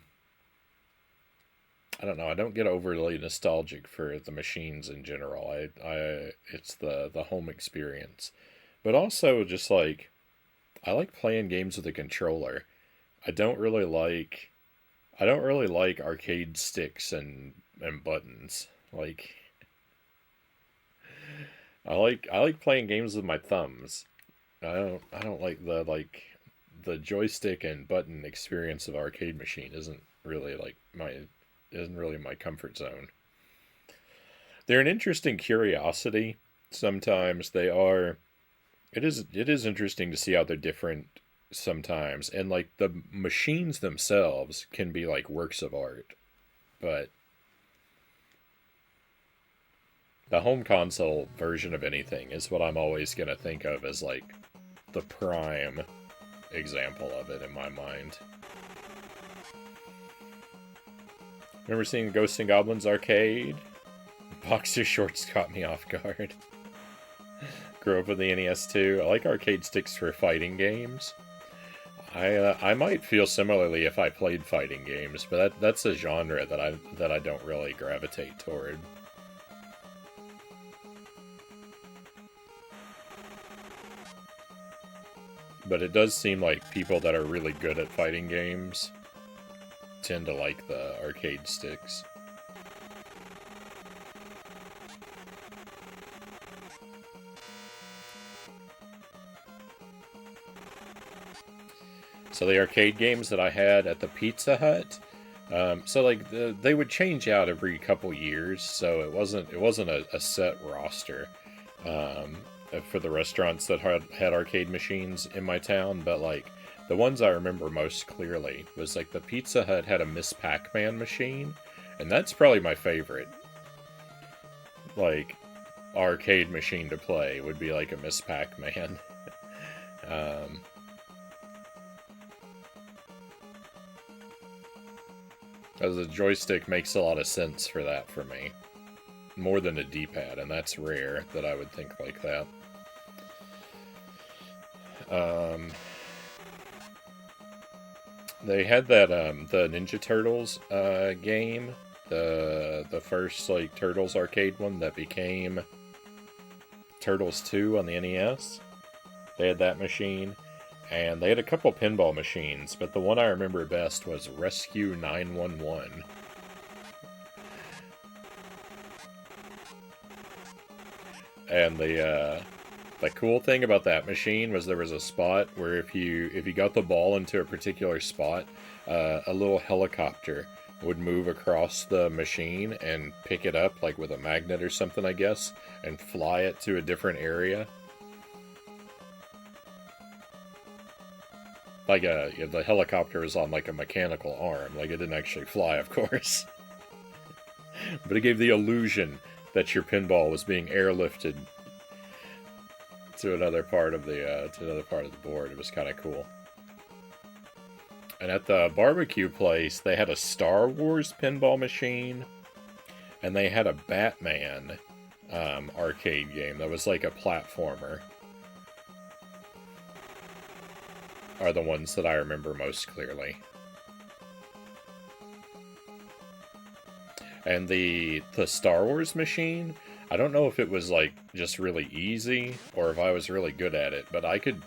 I don't know. I don't get overly nostalgic for the machines in general. It's the home experience, but also just like I like playing games with a controller. I don't really like I don't really like arcade sticks and buttons. Like I like playing games with my thumbs. I don't like the joystick and button experience of arcade machine isn't really my comfort zone. They're an interesting curiosity. Sometimes they are it is interesting to see how they're different sometimes, and like the machines themselves can be like works of art, but the home console version of anything is what I'm always going to think of as like the prime example of it in my mind. Remember seeing Ghosts and Goblins arcade? Boxer shorts caught me off guard. Grew up with the NES too. I like arcade sticks for fighting games. I might feel similarly if I played fighting games, but that's a genre that I don't really gravitate toward. But it does seem like people that are really good at fighting games tend to like the arcade sticks. So the arcade games that I had at the Pizza Hut, they would change out every couple years, so it wasn't a set roster for the restaurants that had arcade machines in my town. But like the ones I remember most clearly was like the Pizza Hut had a Miss Pac-Man machine, and that's probably my favorite. Like arcade machine to play would be like a Miss Pac-Man. um, As a joystick makes a lot of sense for that for me. More than a D-pad, and that's rare that I would think like that. They had that the Ninja Turtles game, the first like Turtles arcade one that became Turtles 2 on the NES. They had that machine. And they had a couple pinball machines, but the one I remember best was Rescue 911. And the cool thing about that machine was there was a spot where if you got the ball into a particular spot, a little helicopter would move across the machine and pick it up like with a magnet or something, I guess, and fly it to a different area. Like the helicopter was on like a mechanical arm. Like it didn't actually fly, of course. But it gave the illusion that your pinball was being airlifted to another part of the board. It was kind of cool. And at the barbecue place, they had a Star Wars pinball machine, and they had a Batman arcade game that was like a platformer. Are the ones that I remember most clearly. And the Star Wars machine, I don't know if it was like just really easy or if I was really good at it, but I could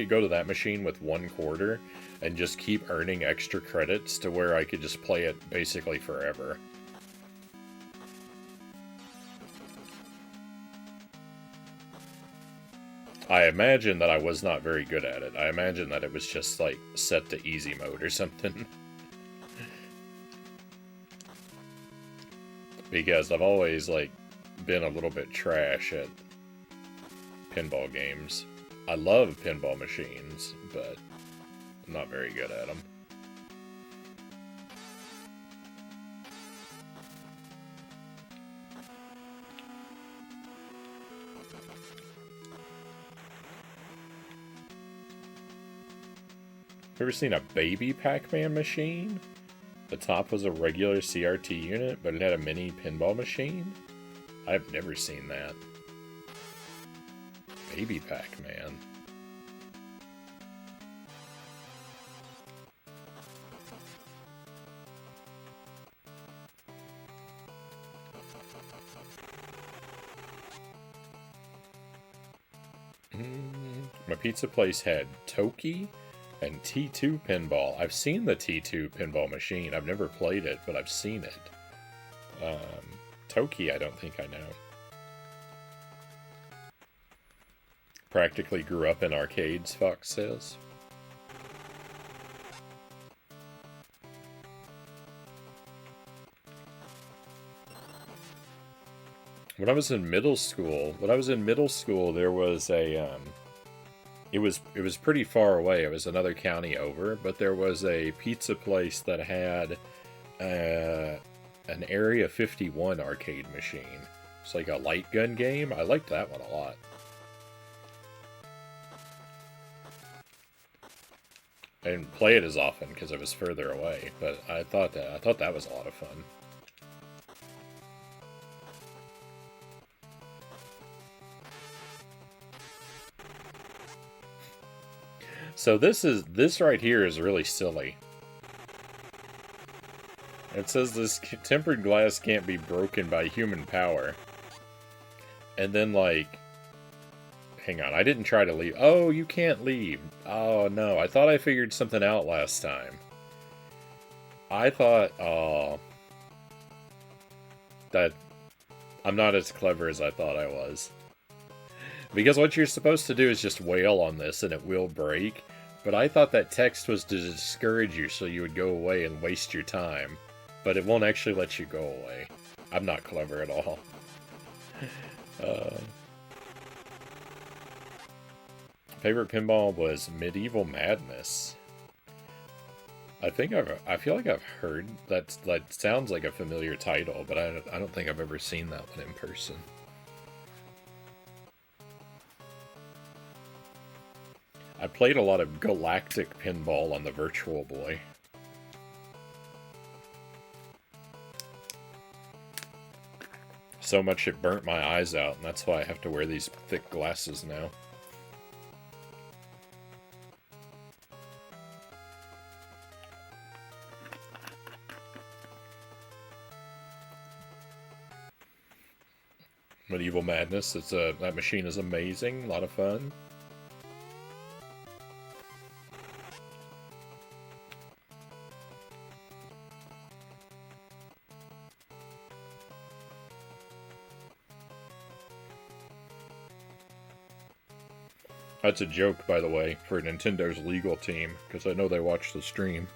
go to that machine with 1 quarter and just keep earning extra credits to where I could just play it basically forever. I imagine that I was not very good at it. I imagine that it was just like set to easy mode or something. Because I've always like been a little bit trash at pinball games. I love pinball machines, but I'm not very good at them. Ever seen a baby Pac-Man machine? The top was a regular CRT unit, but it had a mini pinball machine? I've never seen that. Baby Pac-Man. My pizza place had Toki and T2 pinball. I've seen the T2 pinball machine. I've never played it, but I've seen it. Toki, I don't think I know. Practically grew up in arcades, Fox says. When I was in middle school, there was a it was pretty far away. It was another county over, but there was a pizza place that had an Area 51 arcade machine. It's like a light gun game. I liked that one a lot. I didn't play it as often because it was further away, but I thought that was a lot of fun. So this right here is really silly. It says this tempered glass can't be broken by human power. And then, like... Hang on, I didn't try to leave. Oh, you can't leave. Oh, no. I thought I figured something out last time. I thought, that I'm not as clever as I thought I was. Because what you're supposed to do is just wail on this and it will break. But I thought that text was to discourage you so you would go away and waste your time. But it won't actually let you go away. I'm not clever at all. Favorite pinball was Medieval Madness. I feel like I've heard that sounds like a familiar title, but I don't think I've ever seen that one in person. I played a lot of Galactic Pinball on the Virtual Boy. So much it burnt my eyes out, and that's why I have to wear these thick glasses now. Medieval Madness, that machine is amazing, a lot of fun. That's a joke, by the way, for Nintendo's legal team, because I know they watch the stream.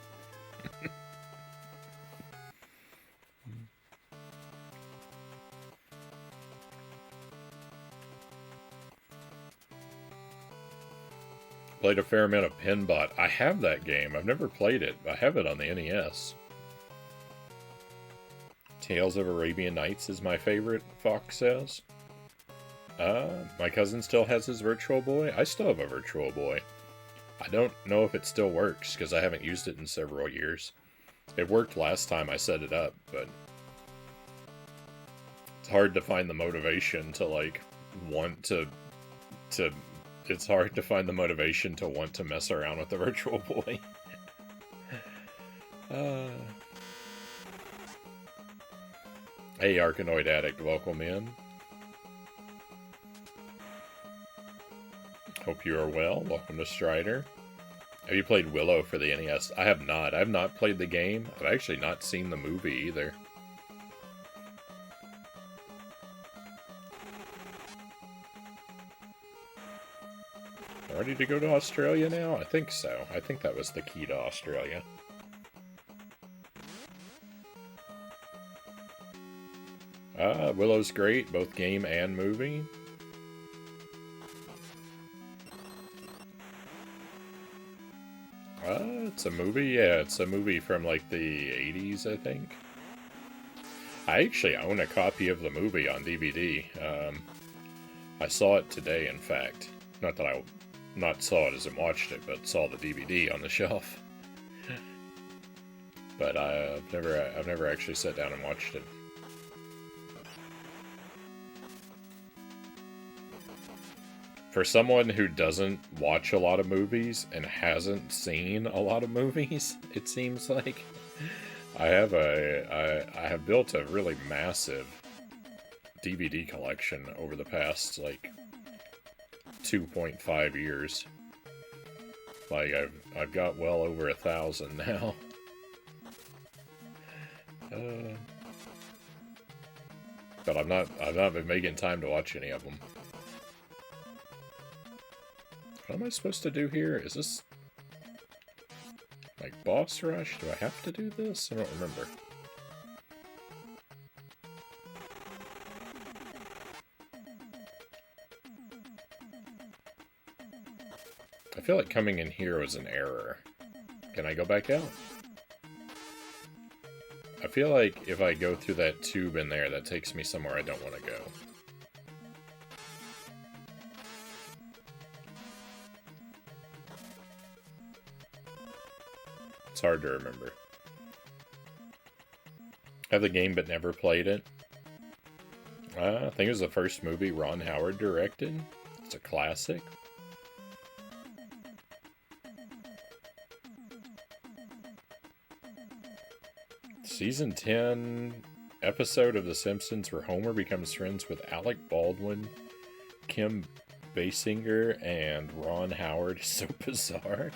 Played a fair amount of Pinbot. I have that game. I've never played it. I have it on the NES. Tales of Arabian Nights is my favorite, Fox says. My cousin still has his Virtual Boy. I still have a Virtual Boy. I don't know if it still works, because I haven't used it in several years. It worked last time I set it up, but it's hard to find the motivation to, like, want to it's hard to find the motivation to want to mess around with the Virtual Boy. Hey, Arkanoid Addict, welcome in. Hope you are well. Welcome to Strider. Have you played Willow for the NES? I have not. I have not played the game. I've actually not seen the movie either. Ready to go to Australia now? I think so. I think that was the key to Australia. Willow's great, both game and movie. It's a movie? Yeah, it's a movie from like the 80s, I think. I actually own a copy of the movie on DVD. I saw it today, in fact. Not that I saw it as I watched it, but saw the DVD on the shelf. But I've never actually sat down and watched it. For someone who doesn't watch a lot of movies and hasn't seen a lot of movies, it seems like I have built a really massive DVD collection over the past like 2.5 years. Like I've got well over 1,000 now. But I've not been making time to watch any of them. What am I supposed to do here? Is this like boss rush? Do I have to do this? I don't remember. I feel like coming in here was an error. Can I go back out? I feel like if I go through that tube in there, that takes me somewhere I don't want to go. It's hard to remember. I have the game but never played it. I think it was the first movie Ron Howard directed. It's a classic. Season 10 episode of The Simpsons where Homer becomes friends with Alec Baldwin, Kim Basinger, and Ron Howard is so bizarre.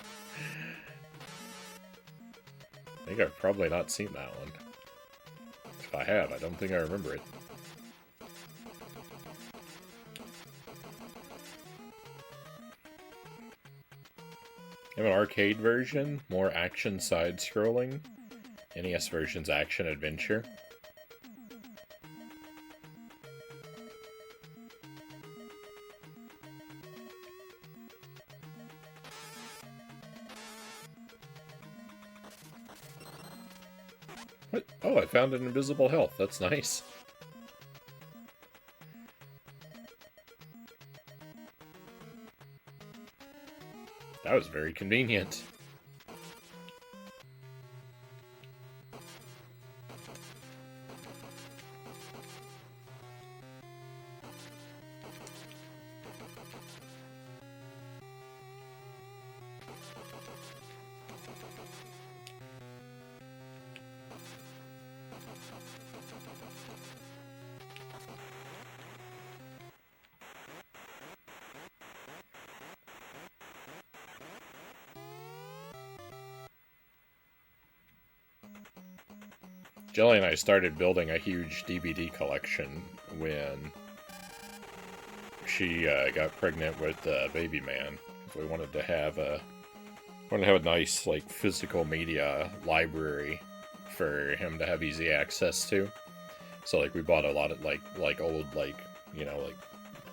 I think I've probably not seen that one. If I have, I don't think I remember it. I have an arcade version, more action side-scrolling. NES version's action-adventure. What? Oh, I found an invisible health. That's nice. That was very convenient. Jelly and I started building a huge DVD collection when she got pregnant with Baby Man. We wanted to have a nice like physical media library for him to have easy access to. So like we bought a lot of like old like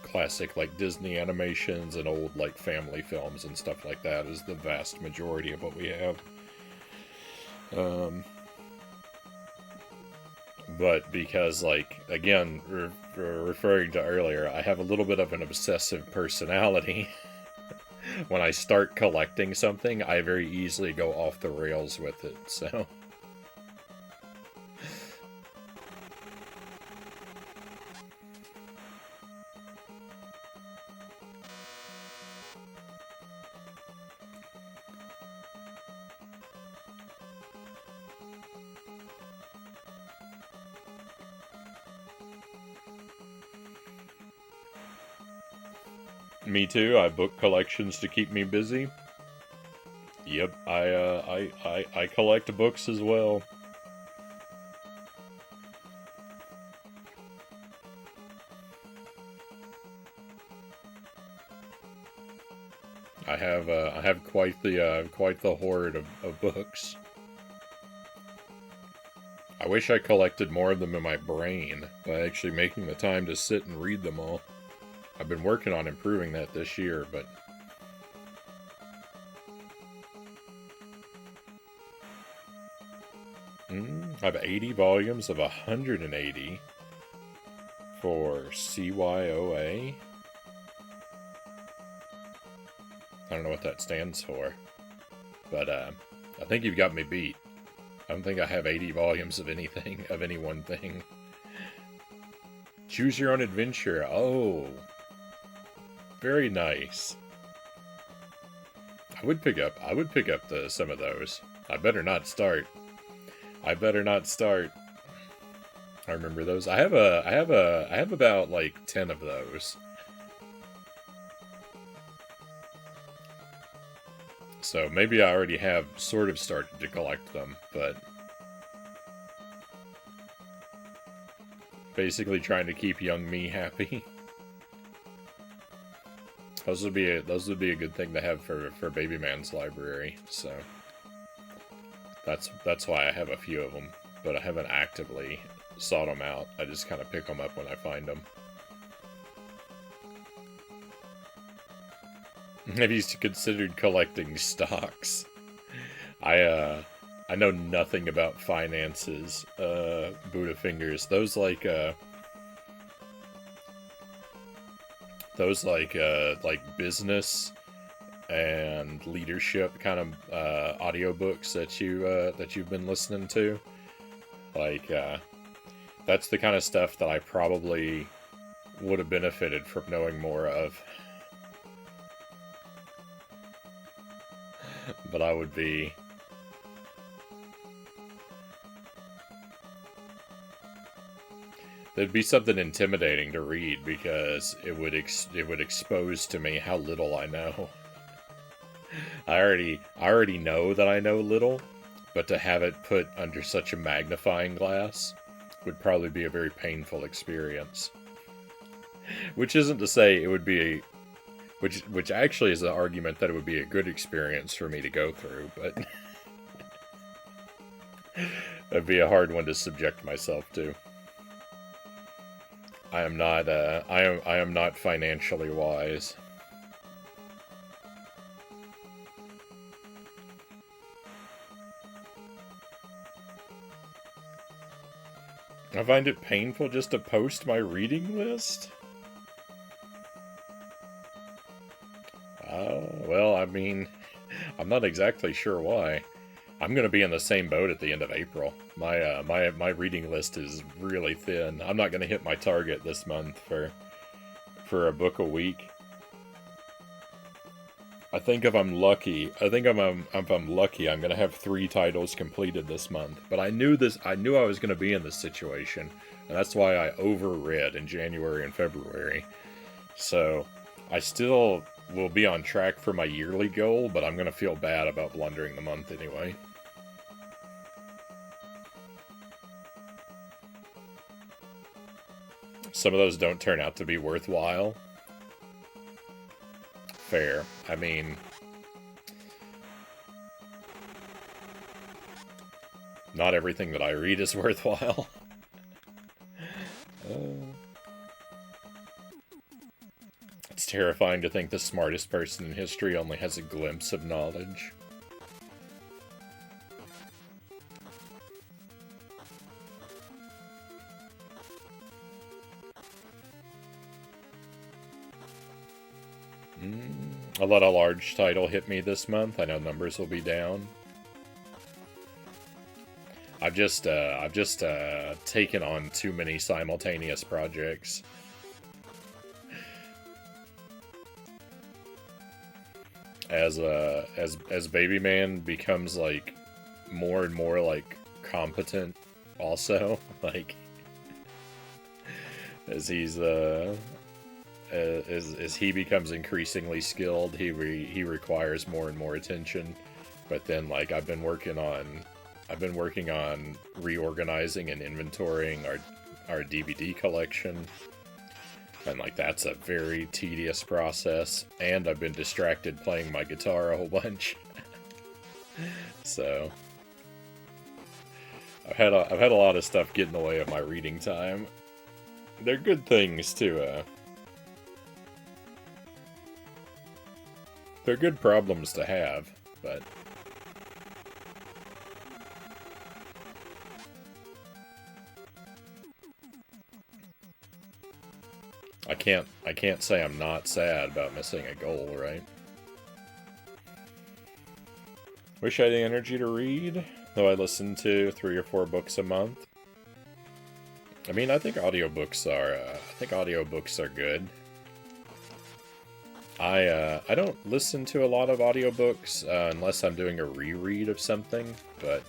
classic like Disney animations and old like family films and stuff like that is the vast majority of what we have. but because, like, again, referring to earlier, I have a little bit of an obsessive personality. When I start collecting something, I very easily go off the rails with it, so... Me too. I book collections to keep me busy. Yep, I collect books as well. I have quite the hoard of books. I wish I collected more of them in my brain by actually making the time to sit and read them all. I've been working on improving that this year, but... I have 80 volumes of 180 for CYOA. I don't know what that stands for, but I think you've got me beat. I don't think I have 80 volumes of anything, of any one thing. Choose your own adventure. Oh... Very nice. I would pick up some of those. I better not start. I remember those. I have about like 10 of those. So maybe I already have sort of started to collect them, but basically trying to keep young me happy. Those would be a good thing to have for Baby Man's library. So that's why I have a few of them, but I haven't actively sought them out. I just kind of pick them up when I find them. Have you considered collecting stocks? I know nothing about finances, Buddha Fingers. Those like business and leadership kind of audiobooks that you've been listening to. Like that's the kind of stuff that I probably would have benefited from knowing more of. But I would be... There'd be something intimidating to read because it would expose to me how little I know. I already know that I know little, but to have it put under such a magnifying glass would probably be a very painful experience. Which isn't to say it would be which actually is the argument that it would be a good experience for me to go through, but that'd be a hard one to subject myself to. I am not financially wise. I find it painful just to post my reading list. Well, I mean, I'm not exactly sure why. I'm going to be in the same boat at the end of April. My reading list is really thin. I'm not going to hit my target this month for a book a week. I think if I'm lucky, I'm going to have 3 titles completed this month. But I knew I was going to be in this situation, and that's why I overread in January and February. So I still will be on track for my yearly goal, but I'm going to feel bad about blundering the month anyway. Some of those don't turn out to be worthwhile. Fair. I mean, not everything that I read is worthwhile. It's terrifying to think the smartest person in history only has a glimpse of knowledge. A lot of large title hit me this month. I know numbers will be down. I've just taken on too many simultaneous projects. As Baby Man becomes like more and more like competent, also like as he's as he becomes increasingly skilled, he requires more and more attention. But then like I've been working on reorganizing and inventorying our DVD collection. And like that's a very tedious process, and I've been distracted playing my guitar a whole bunch. So I've had a lot of stuff get in the way of my reading time. They're good things to they're good problems to have, but I can't say I'm not sad about missing a goal, right? Wish I had the energy to read, though I listen to 3 or 4 books a month. I mean, I think audiobooks are good. I don't listen to a lot of audiobooks unless I'm doing a reread of something, but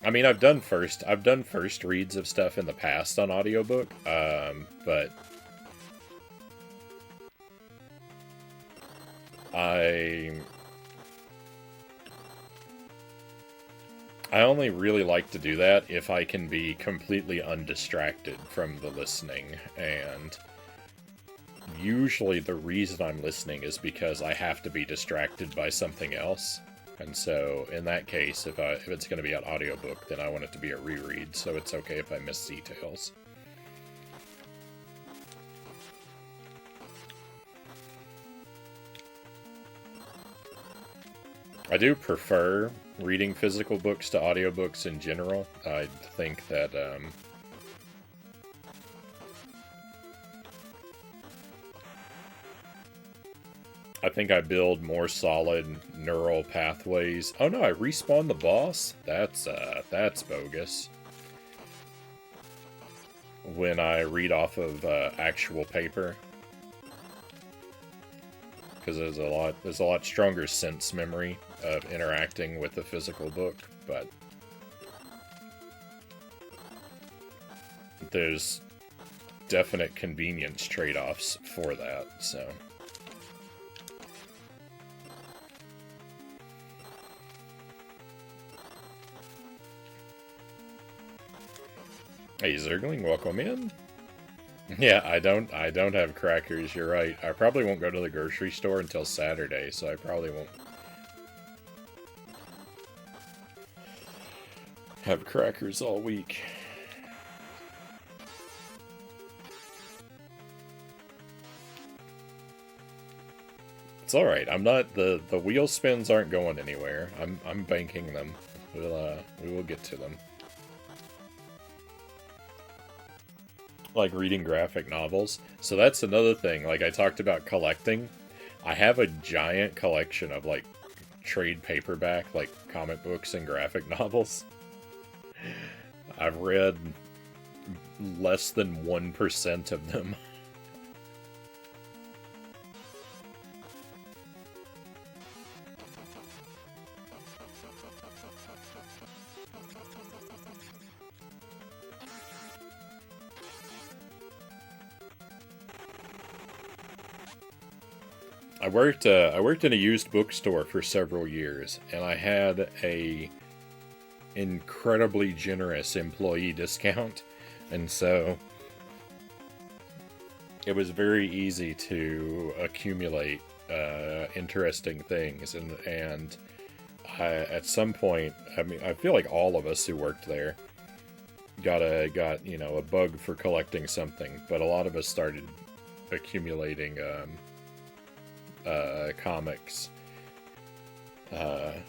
I mean, I've done first reads of stuff in the past on audiobook, but I only really like to do that if I can be completely undistracted from the listening, and usually the reason I'm listening is because I have to be distracted by something else. And so, in that case, if it's going to be an audiobook, then I want it to be a reread, so it's okay if I miss details. I do prefer reading physical books to audiobooks in general. I think that, I think I build more solid neural pathways. Oh no, I respawn the boss? That's bogus. When I read off of actual paper. Because there's a lot stronger sense memory of interacting with the physical book, but there's definite convenience trade-offs for that, so. Hey Zergling, welcome in. Yeah, I don't have crackers, you're right. I probably won't go to the grocery store until Saturday, so I probably won't have crackers all week. It's alright, I'm not, the wheel spins aren't going anywhere. I'm banking them. We will get to them. Like reading graphic novels. So that's another thing. Like I talked about collecting. I have a giant collection of like trade paperback, like comic books and graphic novels. I've read less than 1% of them. I worked in a used bookstore for several years, and I had a incredibly generous employee discount, and so it was very easy to accumulate interesting things, and at some point, I mean, I feel like all of us who worked there got you know, a bug for collecting something, but a lot of us started accumulating comics. And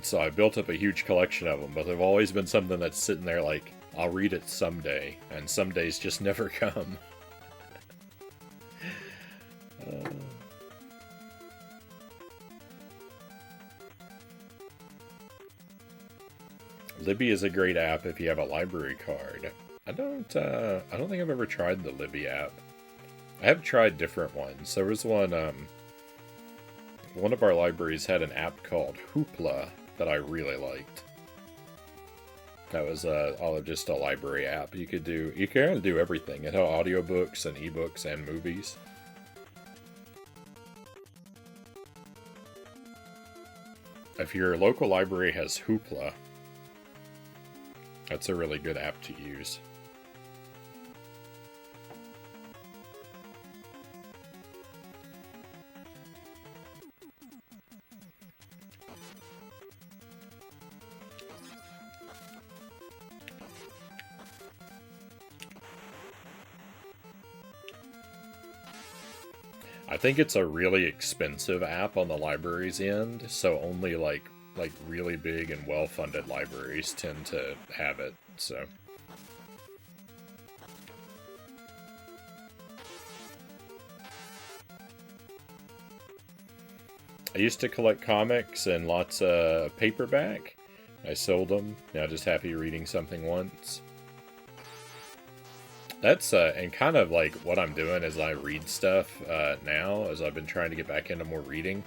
so I built up a huge collection of them, but they've always been something that's sitting there like, I'll read it someday, and some days just never come. Libby is a great app if you have a library card. I don't think I've ever tried the Libby app. I have tried different ones. There was one of our libraries had an app called Hoopla that I really liked. That was just a library app. You could kind of do everything. It had audiobooks and ebooks and movies. If your local library has Hoopla, that's a really good app to use. I think it's a really expensive app on the library's end, so only like really big and well-funded libraries tend to have it, so. I used to collect comics and lots of paperback. I sold them. Now just happy reading something once. That's, and kind of like what I'm doing as I read stuff now, as I've been trying to get back into more reading,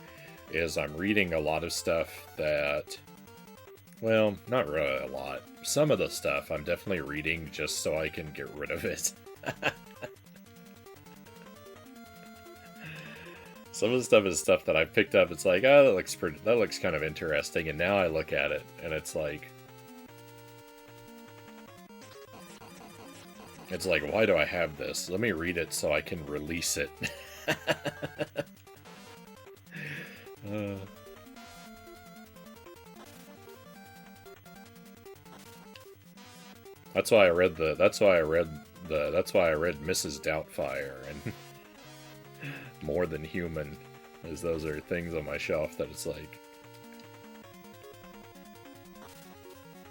is I'm reading a lot of stuff that, well, not really a lot. Some of the stuff I'm definitely reading just so I can get rid of it. Some of the stuff is stuff that I picked up, it's like, oh, that looks kind of interesting, and now I look at it, and it's like, why do I have this? Let me read it so I can release it. That's why I read Mrs. Doubtfire and More Than Human, as those are things on my shelf that it's like,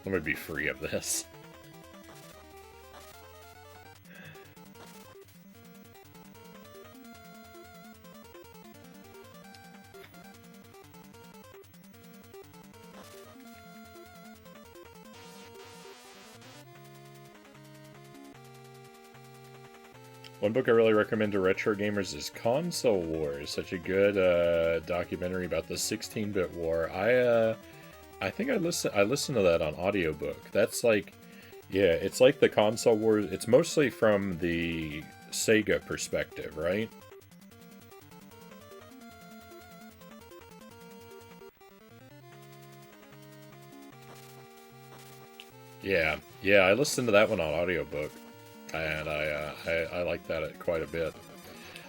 let me be free of this. One book I really recommend to retro gamers is Console Wars. Such a good documentary about the 16-bit war. I think I listened to that on audiobook. That's like, yeah, it's like the Console Wars. It's mostly from the Sega perspective, right? Yeah, I listened to that one on audiobook. And I like that quite a bit.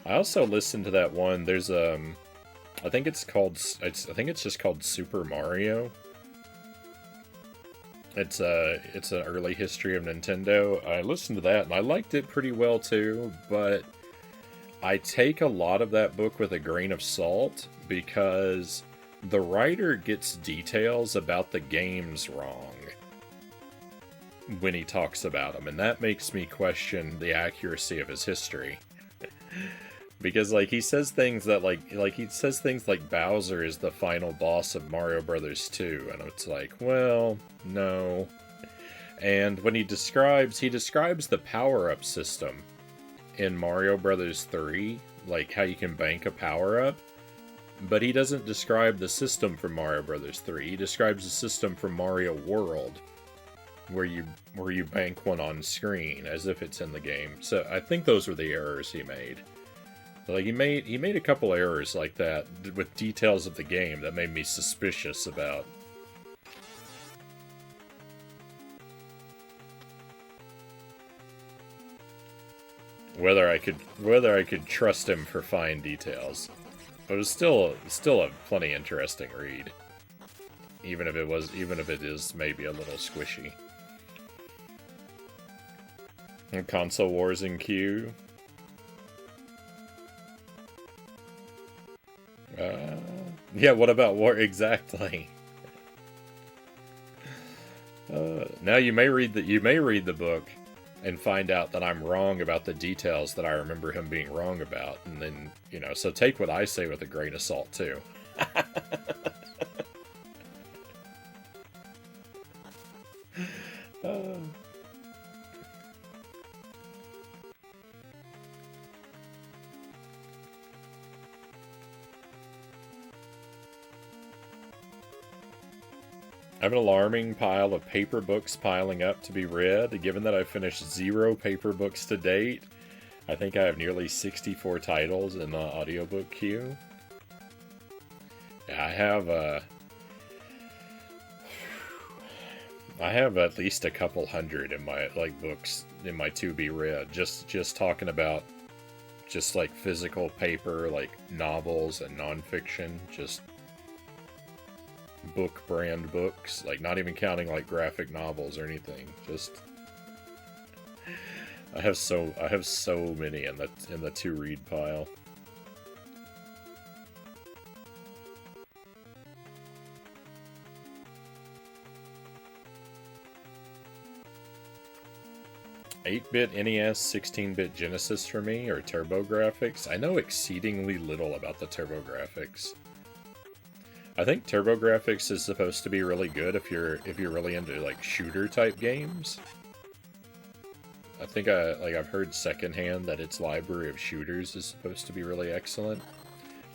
I also listened to that one. There's I think it's just called Super Mario. It's an early history of Nintendo. I listened to that and I liked it pretty well too, but I take a lot of that book with a grain of salt because the writer gets details about the games wrong when he talks about them, and that makes me question the accuracy of his history. Because like he says things that like Bowser is the final boss of Mario Brothers 2, and it's like, well, no. And when he describes the power-up system in Mario Brothers 3, like how you can bank a power-up, but he doesn't describe the system from Mario Brothers 3. He describes the system from Mario World, where you bank one on screen as if it's in the game. So I think those were the errors he made. Like he made a couple errors like that with details of the game that made me suspicious about whether I could trust him for fine details. But it was still a plenty interesting read, even if it is maybe a little squishy. And Console Wars in queue. Yeah, what about War? Exactly. Now Now you may read the book and find out that I'm wrong about the details that I remember him being wrong about, and then, you know, so take what I say with a grain of salt too. I have an alarming pile of paper books piling up to be read. Given that I've finished 0 paper books to date, I think I have nearly 64 titles in the audiobook queue. Yeah, I have at least a couple hundred in my books in my to be read. Just talking about just like physical paper, like novels and nonfiction, just book brand books, like not even counting like graphic novels or anything. Just I have so many in the to read pile. "8-bit NES, 16-bit Genesis for me, or TurboGrafx? I know exceedingly little about the TurboGrafx. I think TurboGrafx is supposed to be really good if you're really into like shooter type games. I think I've heard secondhand that its library of shooters is supposed to be really excellent.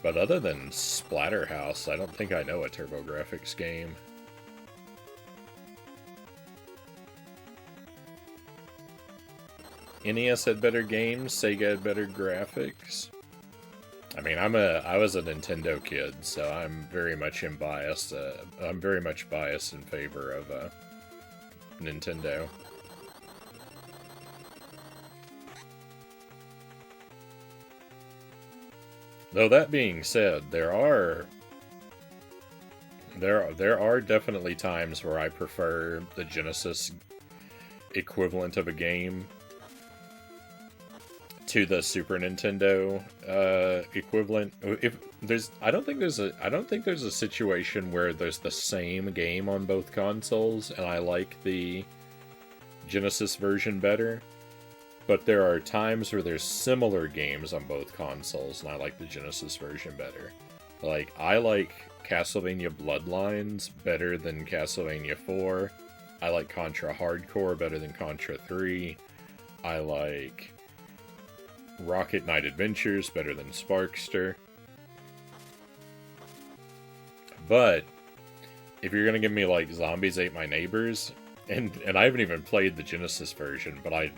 But other than Splatterhouse, I don't think I know a TurboGrafx game. NES had better games, Sega had better graphics. I mean, I was a Nintendo kid, so I'm very much biased in favor of Nintendo. Though that being said, there are definitely times where I prefer the Genesis equivalent of a game to the Super Nintendo equivalent. I don't think there's a situation where there's the same game on both consoles and I like the Genesis version better. But there are times where there's similar games on both consoles and I like the Genesis version better. Like, I like Castlevania Bloodlines better than Castlevania 4. I like Contra Hardcore better than Contra 3. I like Rocket Knight Adventures better than Sparkster. But if you're gonna give me like Zombies Ate My Neighbors, and I haven't even played the Genesis version, but I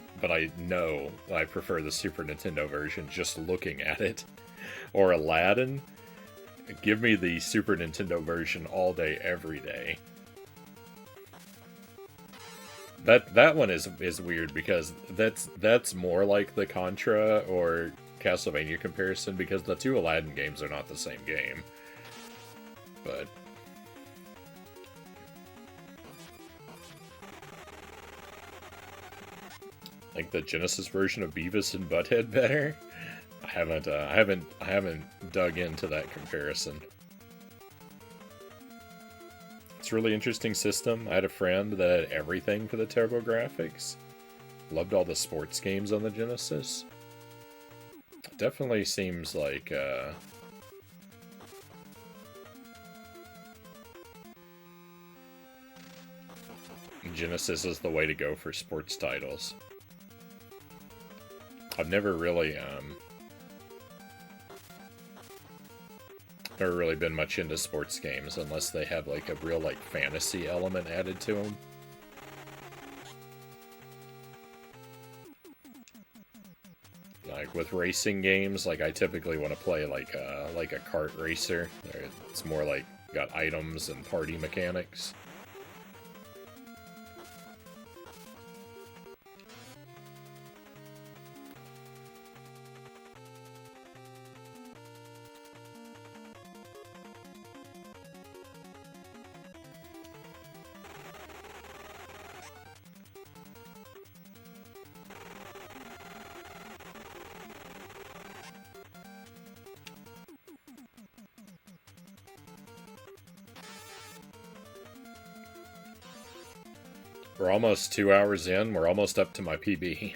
know that I prefer the Super Nintendo version just looking at it, or Aladdin, give me the Super Nintendo version all day, every day. That one is weird because that's more like the Contra or Castlevania comparison, because the two Aladdin games are not the same game. But like the Genesis version of Beavis and Butthead better? I haven't dug into that comparison. It's a really interesting system. I had a friend that had everything for the TurboGrafx. Loved all the sports games on the Genesis. Definitely seems like Genesis is the way to go for sports titles. I've never really been much into sports games unless they have like a real like fantasy element added to them. Like with racing games, like I typically want to play like a kart racer. It's more like got items and party mechanics. We're almost 2 hours in. We're almost up to my PB.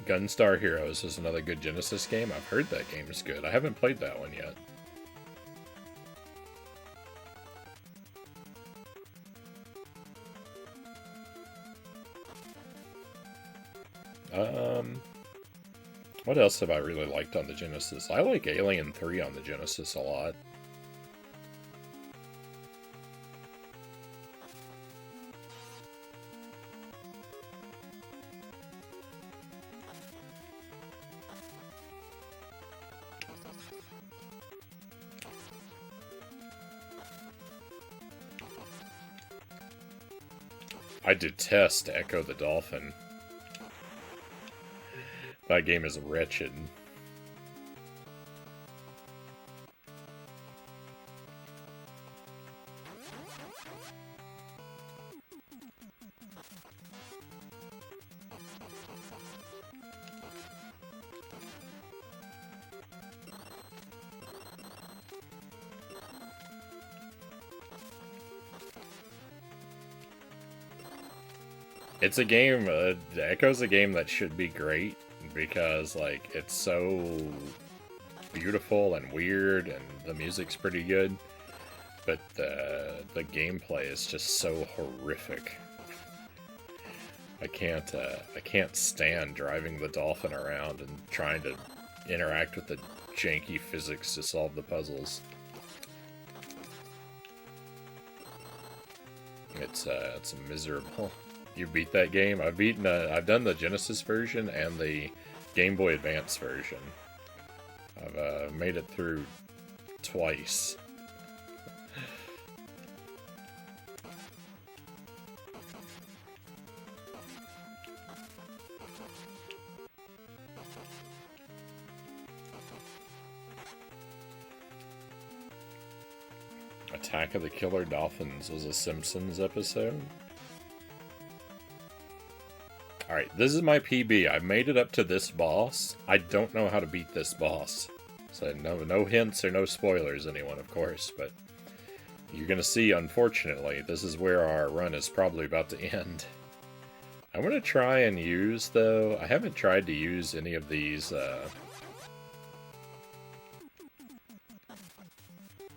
Gunstar Heroes is another good Genesis game. I've heard that game is good. I haven't played that one yet. What else have I really liked on the Genesis? I like Alien 3 on the Genesis a lot. I detest Echo the Dolphin. That game is wretched. It's a game, Echo's a game that should be great, because, like, it's so beautiful and weird, and the music's pretty good, but the gameplay is just so horrific. I can't stand driving the dolphin around and trying to interact with the janky physics to solve the puzzles. It's miserable. You beat that game? I've done the Genesis version and the Game Boy Advance version. I've made it through twice. Attack of the Killer Dolphins was a Simpsons episode. Alright, this is my PB. I've made it up to this boss. I don't know how to beat this boss. So no hints or no spoilers, anyone, of course, but you're gonna see, unfortunately, this is where our run is probably about to end. I'm gonna try and use, though, I haven't tried to use any of these,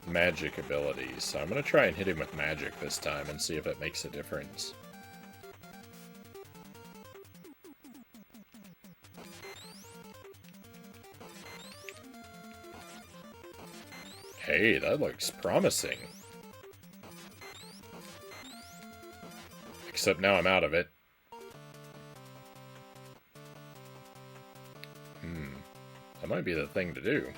magic abilities, so I'm gonna try and hit him with magic this time and see if it makes a difference. Hey, that looks promising. Except now I'm out of it. That might be the thing to do.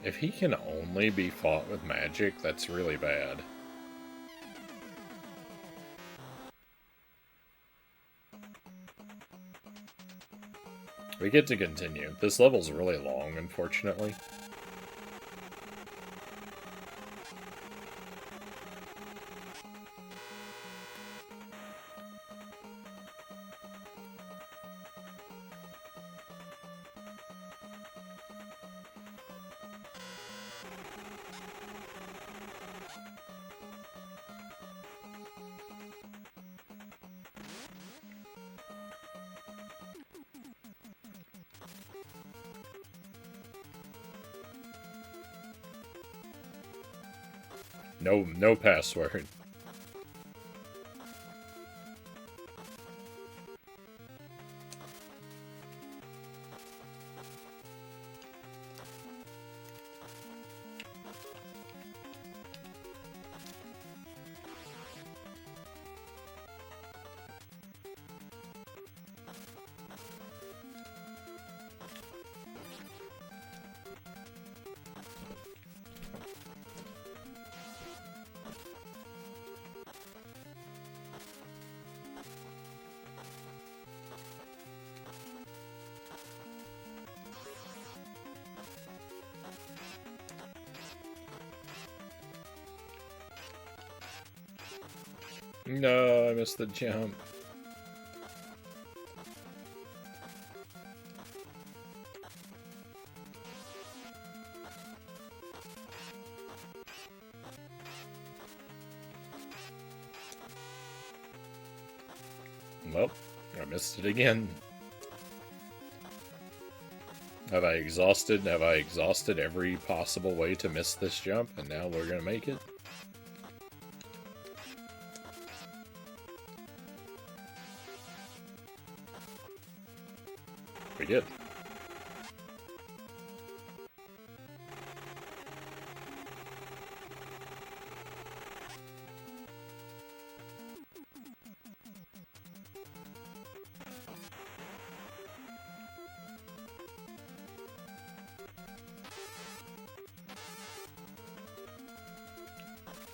If he can only be fought with magic, that's really bad. We get to continue. This level's really long, unfortunately. No password. No, I missed the jump. Well, I missed it again. Have I exhausted every possible way to miss this jump, and now we're gonna make it? We did.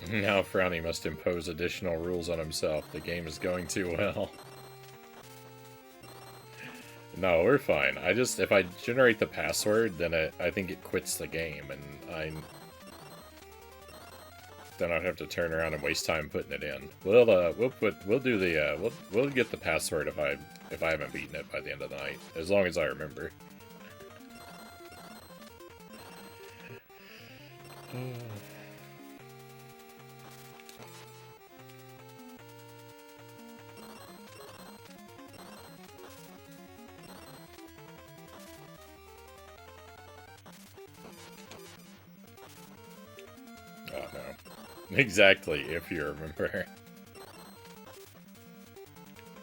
Now Frownie must impose additional rules on himself. The game is going too well. No, we're fine. If I generate the password, then I think it quits the game, and then I'd have to turn around and waste time putting it in. We'll get the password if I haven't beaten it by the end of the night, as long as I remember. Oh no. Exactly, if you remember.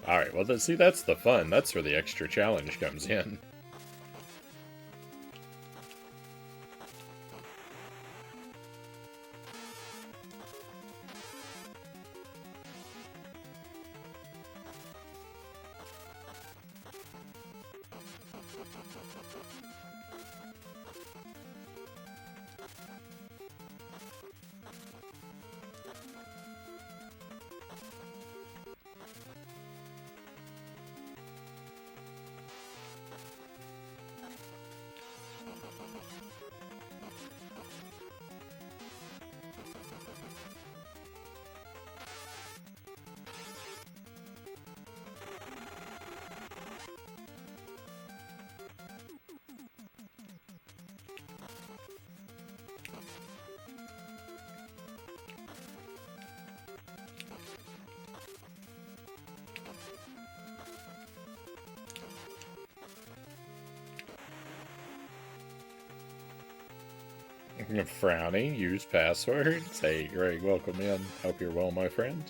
Alright, well, see, that's the fun. That's where the extra challenge comes in. Frownie, use passwords. Hey, Greg, welcome in. Hope you're well, my friend.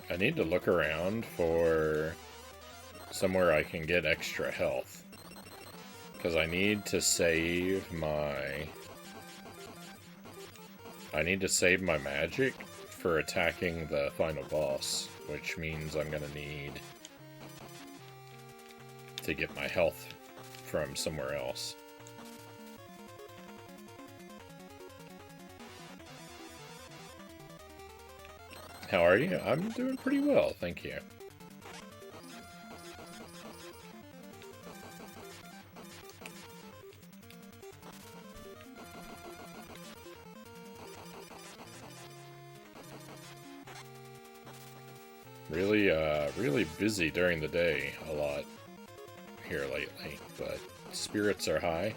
I need to look around for somewhere I can get extra health. Because I need to save my... magic for attacking the final boss, which means I'm gonna need to get my health from somewhere else. How are you? I'm doing pretty well, thank you. Really busy during the day a lot here lately, but spirits are high.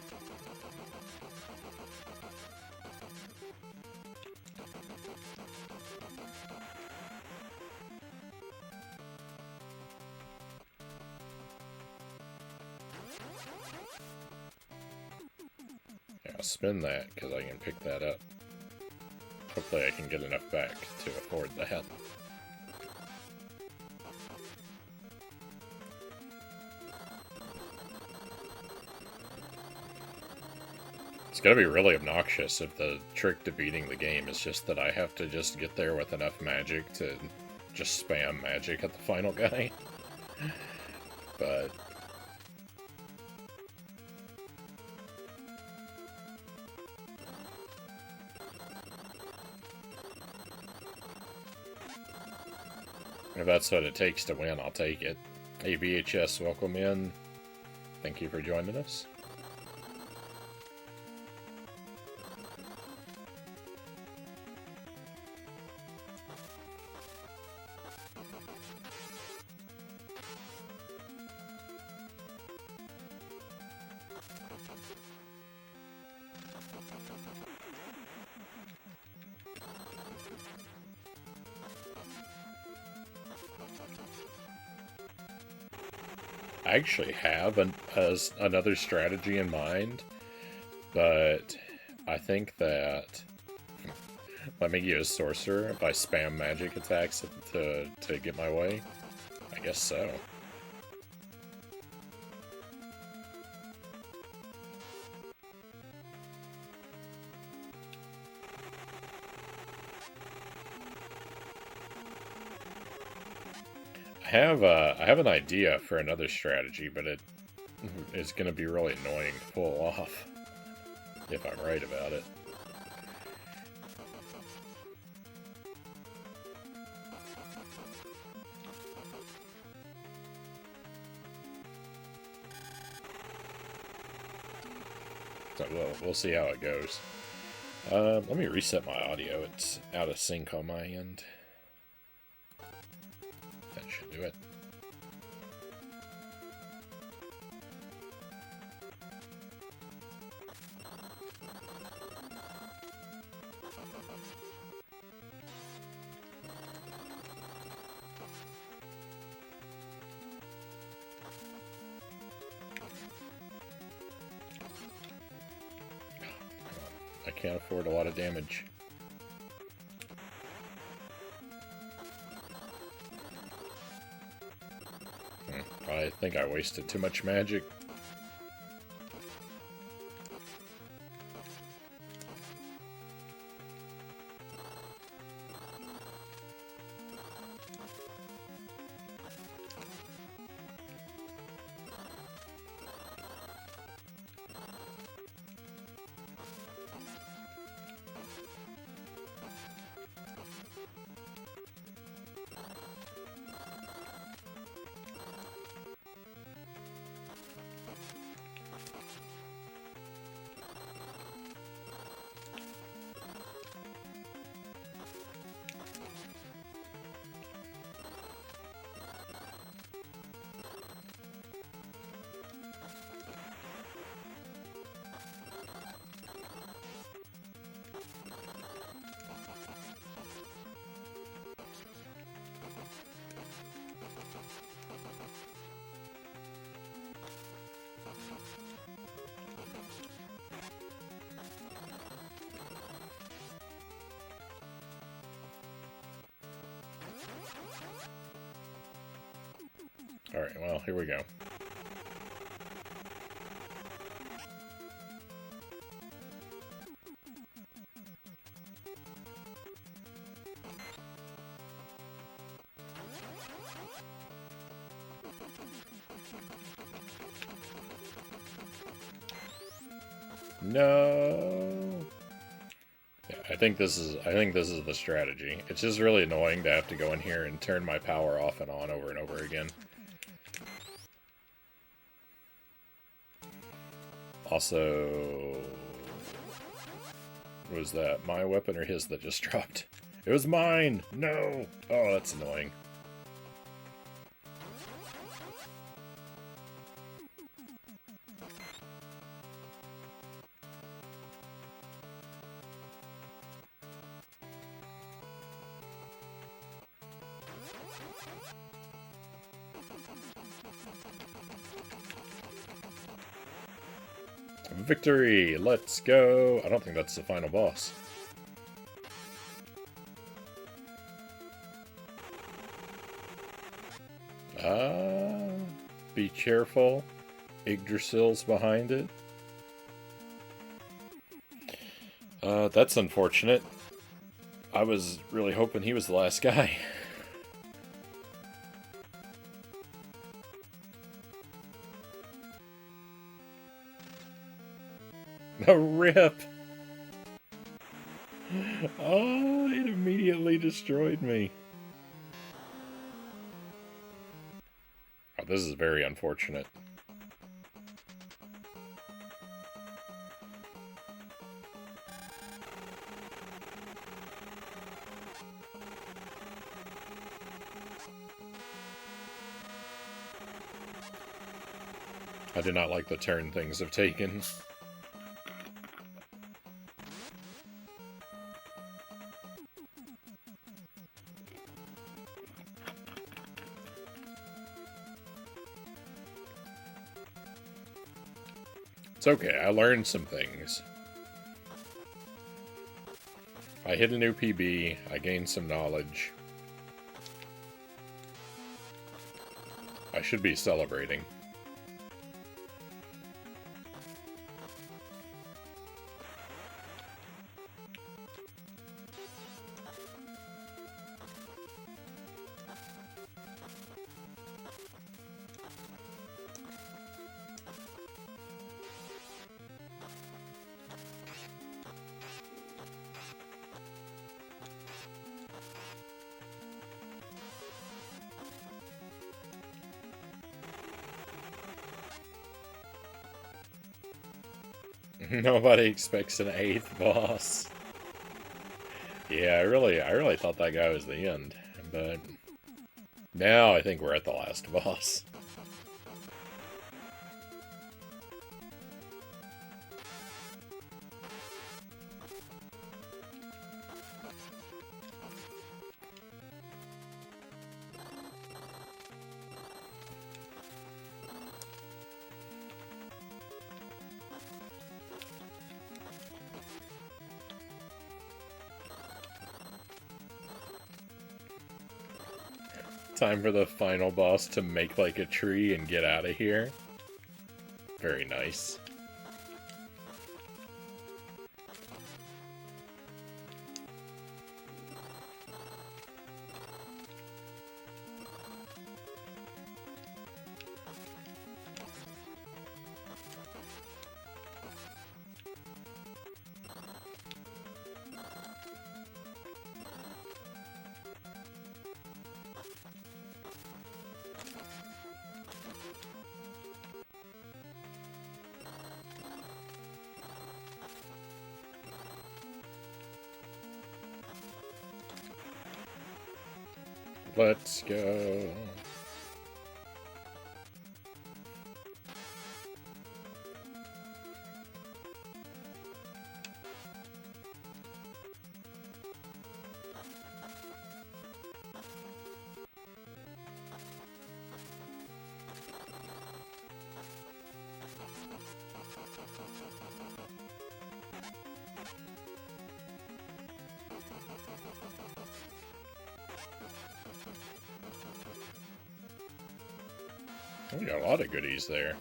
Yeah, I'll spin that because I can pick that up. Hopefully I can get enough back to afford that. It's gonna be really obnoxious if the trick to beating the game is just that I have to just get there with enough magic to just spam magic at the final guy. But if that's what it takes to win, I'll take it. Hey VHS, welcome in. Thank you for joining us. I actually have another strategy in mind, but I think that let me use sorcerer if I spam magic attacks to get my way. I guess so. I have an idea for another strategy, but it is going to be really annoying to pull off if I'm right about it. So we'll see how it goes. Let me reset my audio. It's out of sync on my end. That should do it. I can't afford a lot of damage. I think I wasted too much magic. Alright, well, here we go. No. Yeah, I think this is the strategy. It's just really annoying to have to go in here and turn my power off and on over and over again. Also, was that my weapon or his that just dropped? It was mine! No! Oh, that's annoying. Victory! Let's go! I don't think that's the final boss. Be careful. Yggdrasil's behind it. That's unfortunate. I was really hoping he was the last guy. A rip! Oh, it immediately destroyed me. Oh, this is very unfortunate. I do not like the turn things have taken. It's okay, I learned some things. I hit a new PB, I gained some knowledge. I should be celebrating. Nobody expects an 8th boss. Yeah, I really thought that guy was the end, but now I think we're at the last boss. Time for the final boss to make like a tree and get out of here. Very nice. Let's go. We got a lot of goodies there.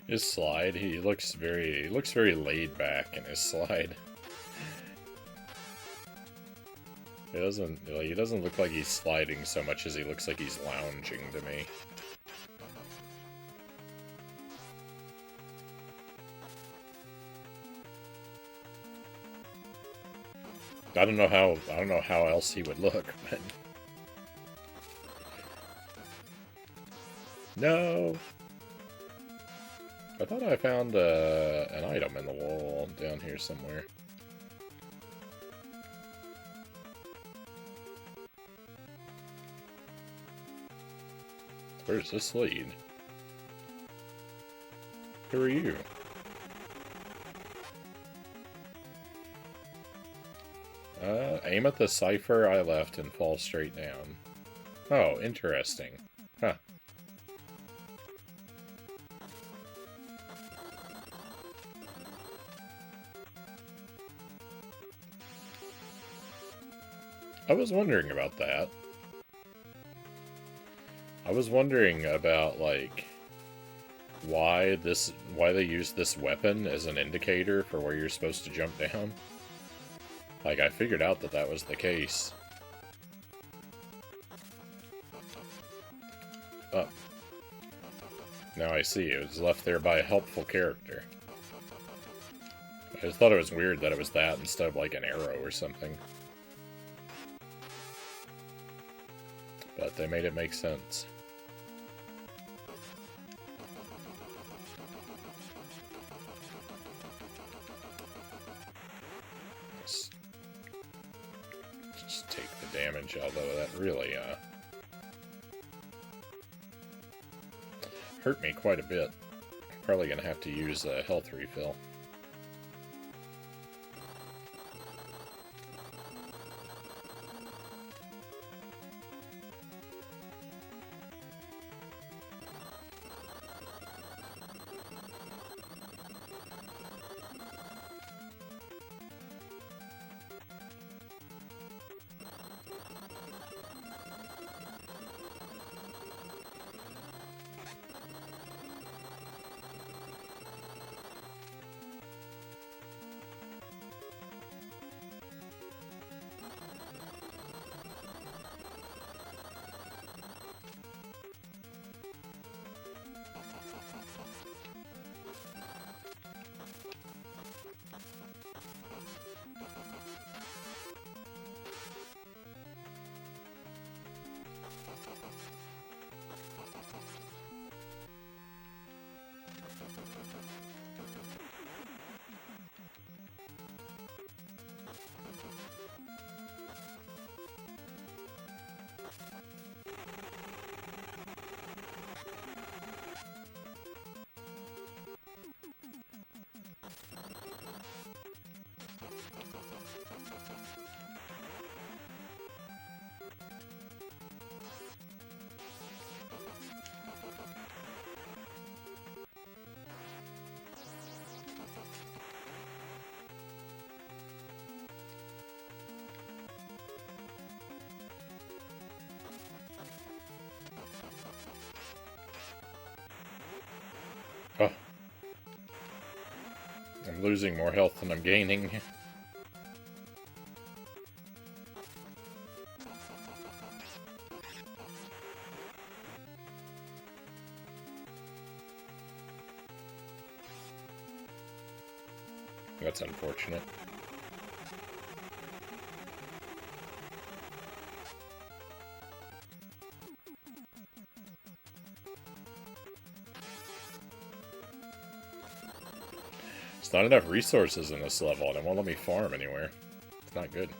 His slide, he looks very laid back in his slide. He doesn't look like he's sliding so much as he looks like he's lounging to me. I don't know how else he would look, but no. I thought I found an item in the wall down here somewhere. Where's this lead? Who are you? Aim at the cipher I left and fall straight down. Oh, interesting. Huh. I was wondering about that. I was wondering about, like, why they use this weapon as an indicator for where you're supposed to jump down. Like, I figured out that that was the case. Oh. Now I see. It was left there by a helpful character. I just thought it was weird that it was that instead of, like, an arrow or something. But they made it make sense. Just take the damage, although that really, hurt me quite a bit. Probably gonna have to use a health refill. Oh. I'm losing more health than I'm gaining. That's unfortunate. There's not enough resources in this level, and it won't let me farm anywhere. It's not good.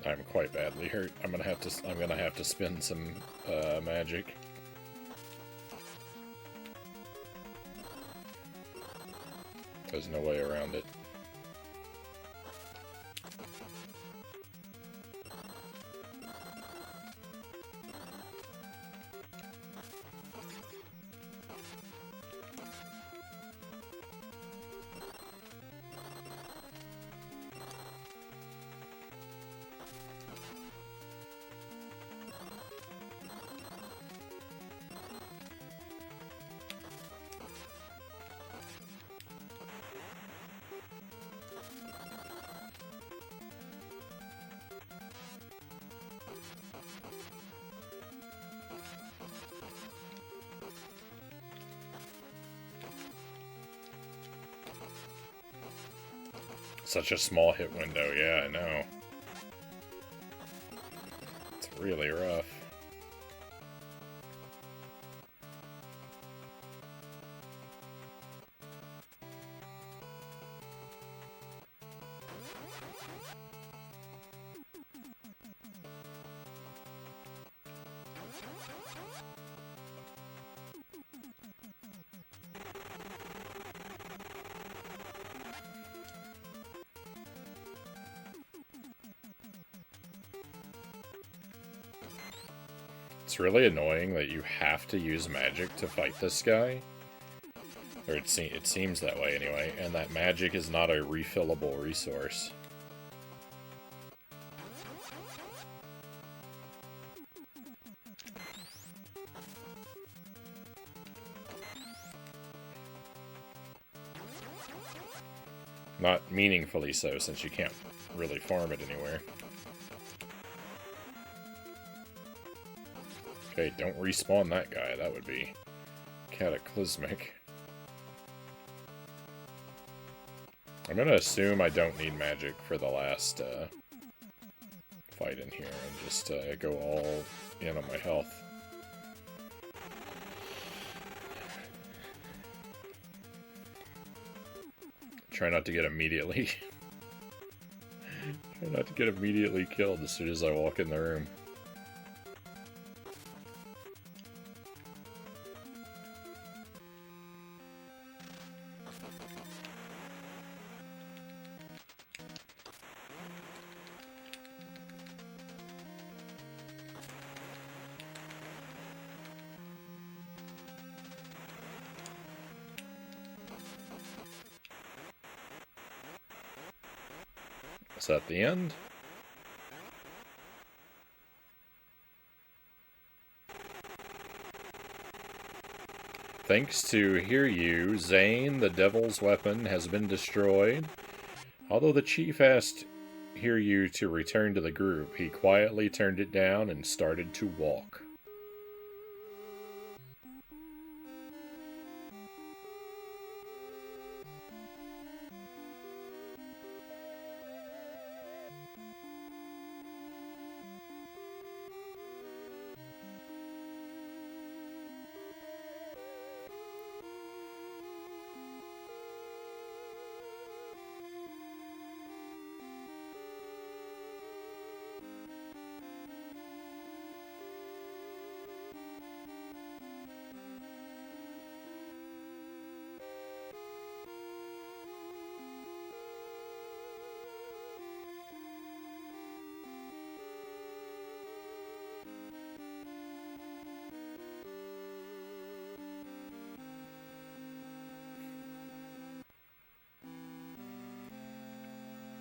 I'm quite badly hurt. I'm gonna have to spend some magic. There's no way around it. Such a small hit window, yeah, I know. It's really rough. It's really annoying that you have to use magic to fight this guy. Or it seems that way anyway, and that magic is not a refillable resource. Not meaningfully so, since you can't really farm it anywhere. Okay, don't respawn that guy. That would be cataclysmic. I'm gonna assume I don't need magic for the last fight in here and just go all in on my health. Try not to get immediately... Try not to get immediately killed as soon as I walk in the room. Is that the end? Thanks to Hear You, Zane, the devil's weapon, has been destroyed. Although the chief asked Hear You to return to the group, he quietly turned it down and started to walk.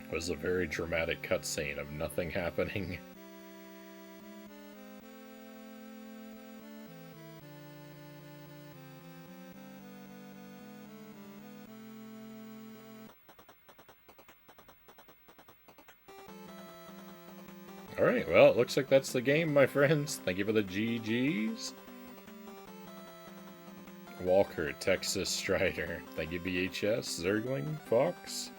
It was a very dramatic cutscene of nothing happening. Alright, well, it looks like that's the game, my friends. Thank you for the GGs. Walker, Texas Strider. Thank you, VHS. Zergling, Fox.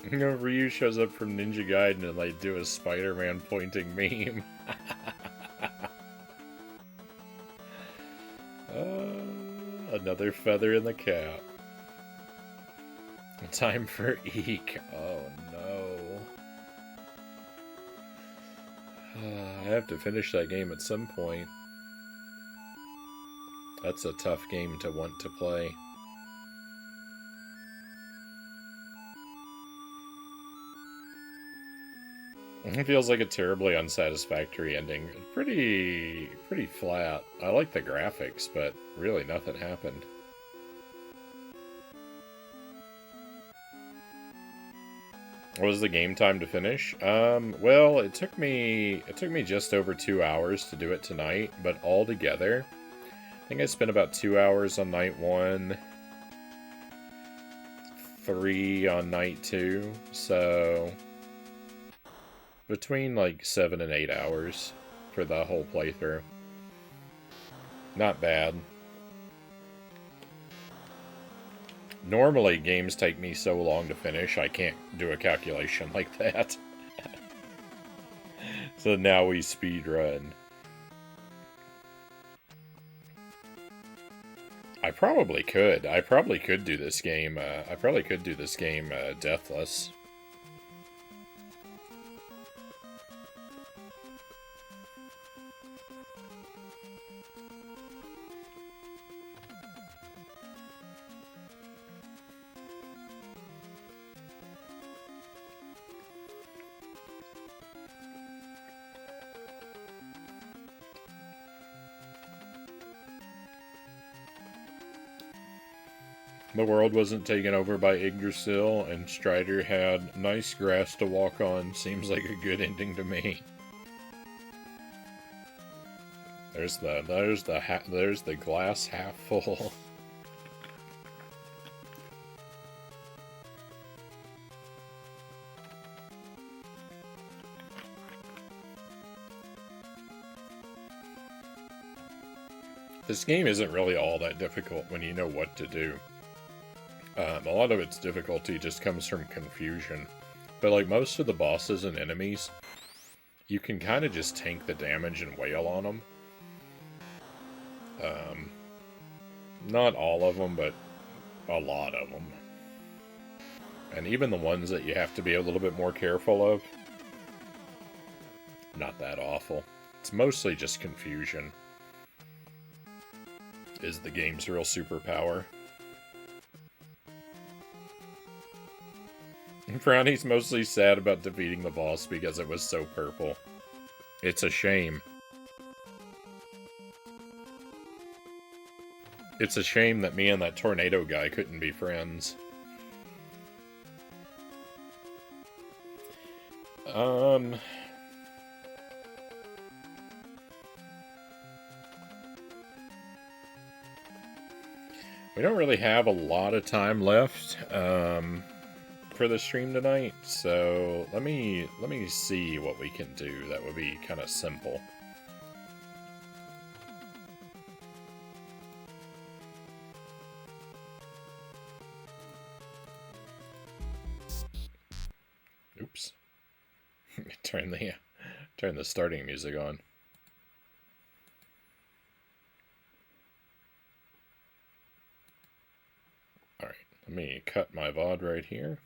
You know, Ryu shows up from Ninja Gaiden and like do a Spider-Man pointing meme. Another feather in the cap. Time for Eek. Oh no. I have to finish that game at some point. That's a tough game to want to play. It feels like a terribly unsatisfactory ending. Pretty flat. I like the graphics, but really nothing happened. What was the game time to finish? Well, it took me just over 2 hours to do it tonight, but all together, I think I spent about 2 hours on night 1, 3 on night 2, so between like 7 and 8 hours for the whole playthrough. Not bad. Normally, games take me so long to finish, I can't do a calculation like that. So now we speed run. I probably could. I probably could do this game. Deathless. The world wasn't taken over by Yggdrasil, and Strider had nice grass to walk on. Seems like a good ending to me. There's the glass half full. This game isn't really all that difficult when you know what to do. A lot of its difficulty just comes from confusion. But like most of the bosses and enemies, you can kind of just tank the damage and wail on them. Not all of them, but a lot of them. And even the ones that you have to be a little bit more careful of, not that awful. It's mostly just confusion is the game's real superpower. Frownie's mostly sad about defeating the boss because it was so purple. It's a shame. It's a shame that me and that tornado guy couldn't be friends. We don't really have a lot of time left for the stream tonight, so let me see what we can do. That would be kind of simple. Oops. Turn the starting music on. Alright, let me cut my VOD right here.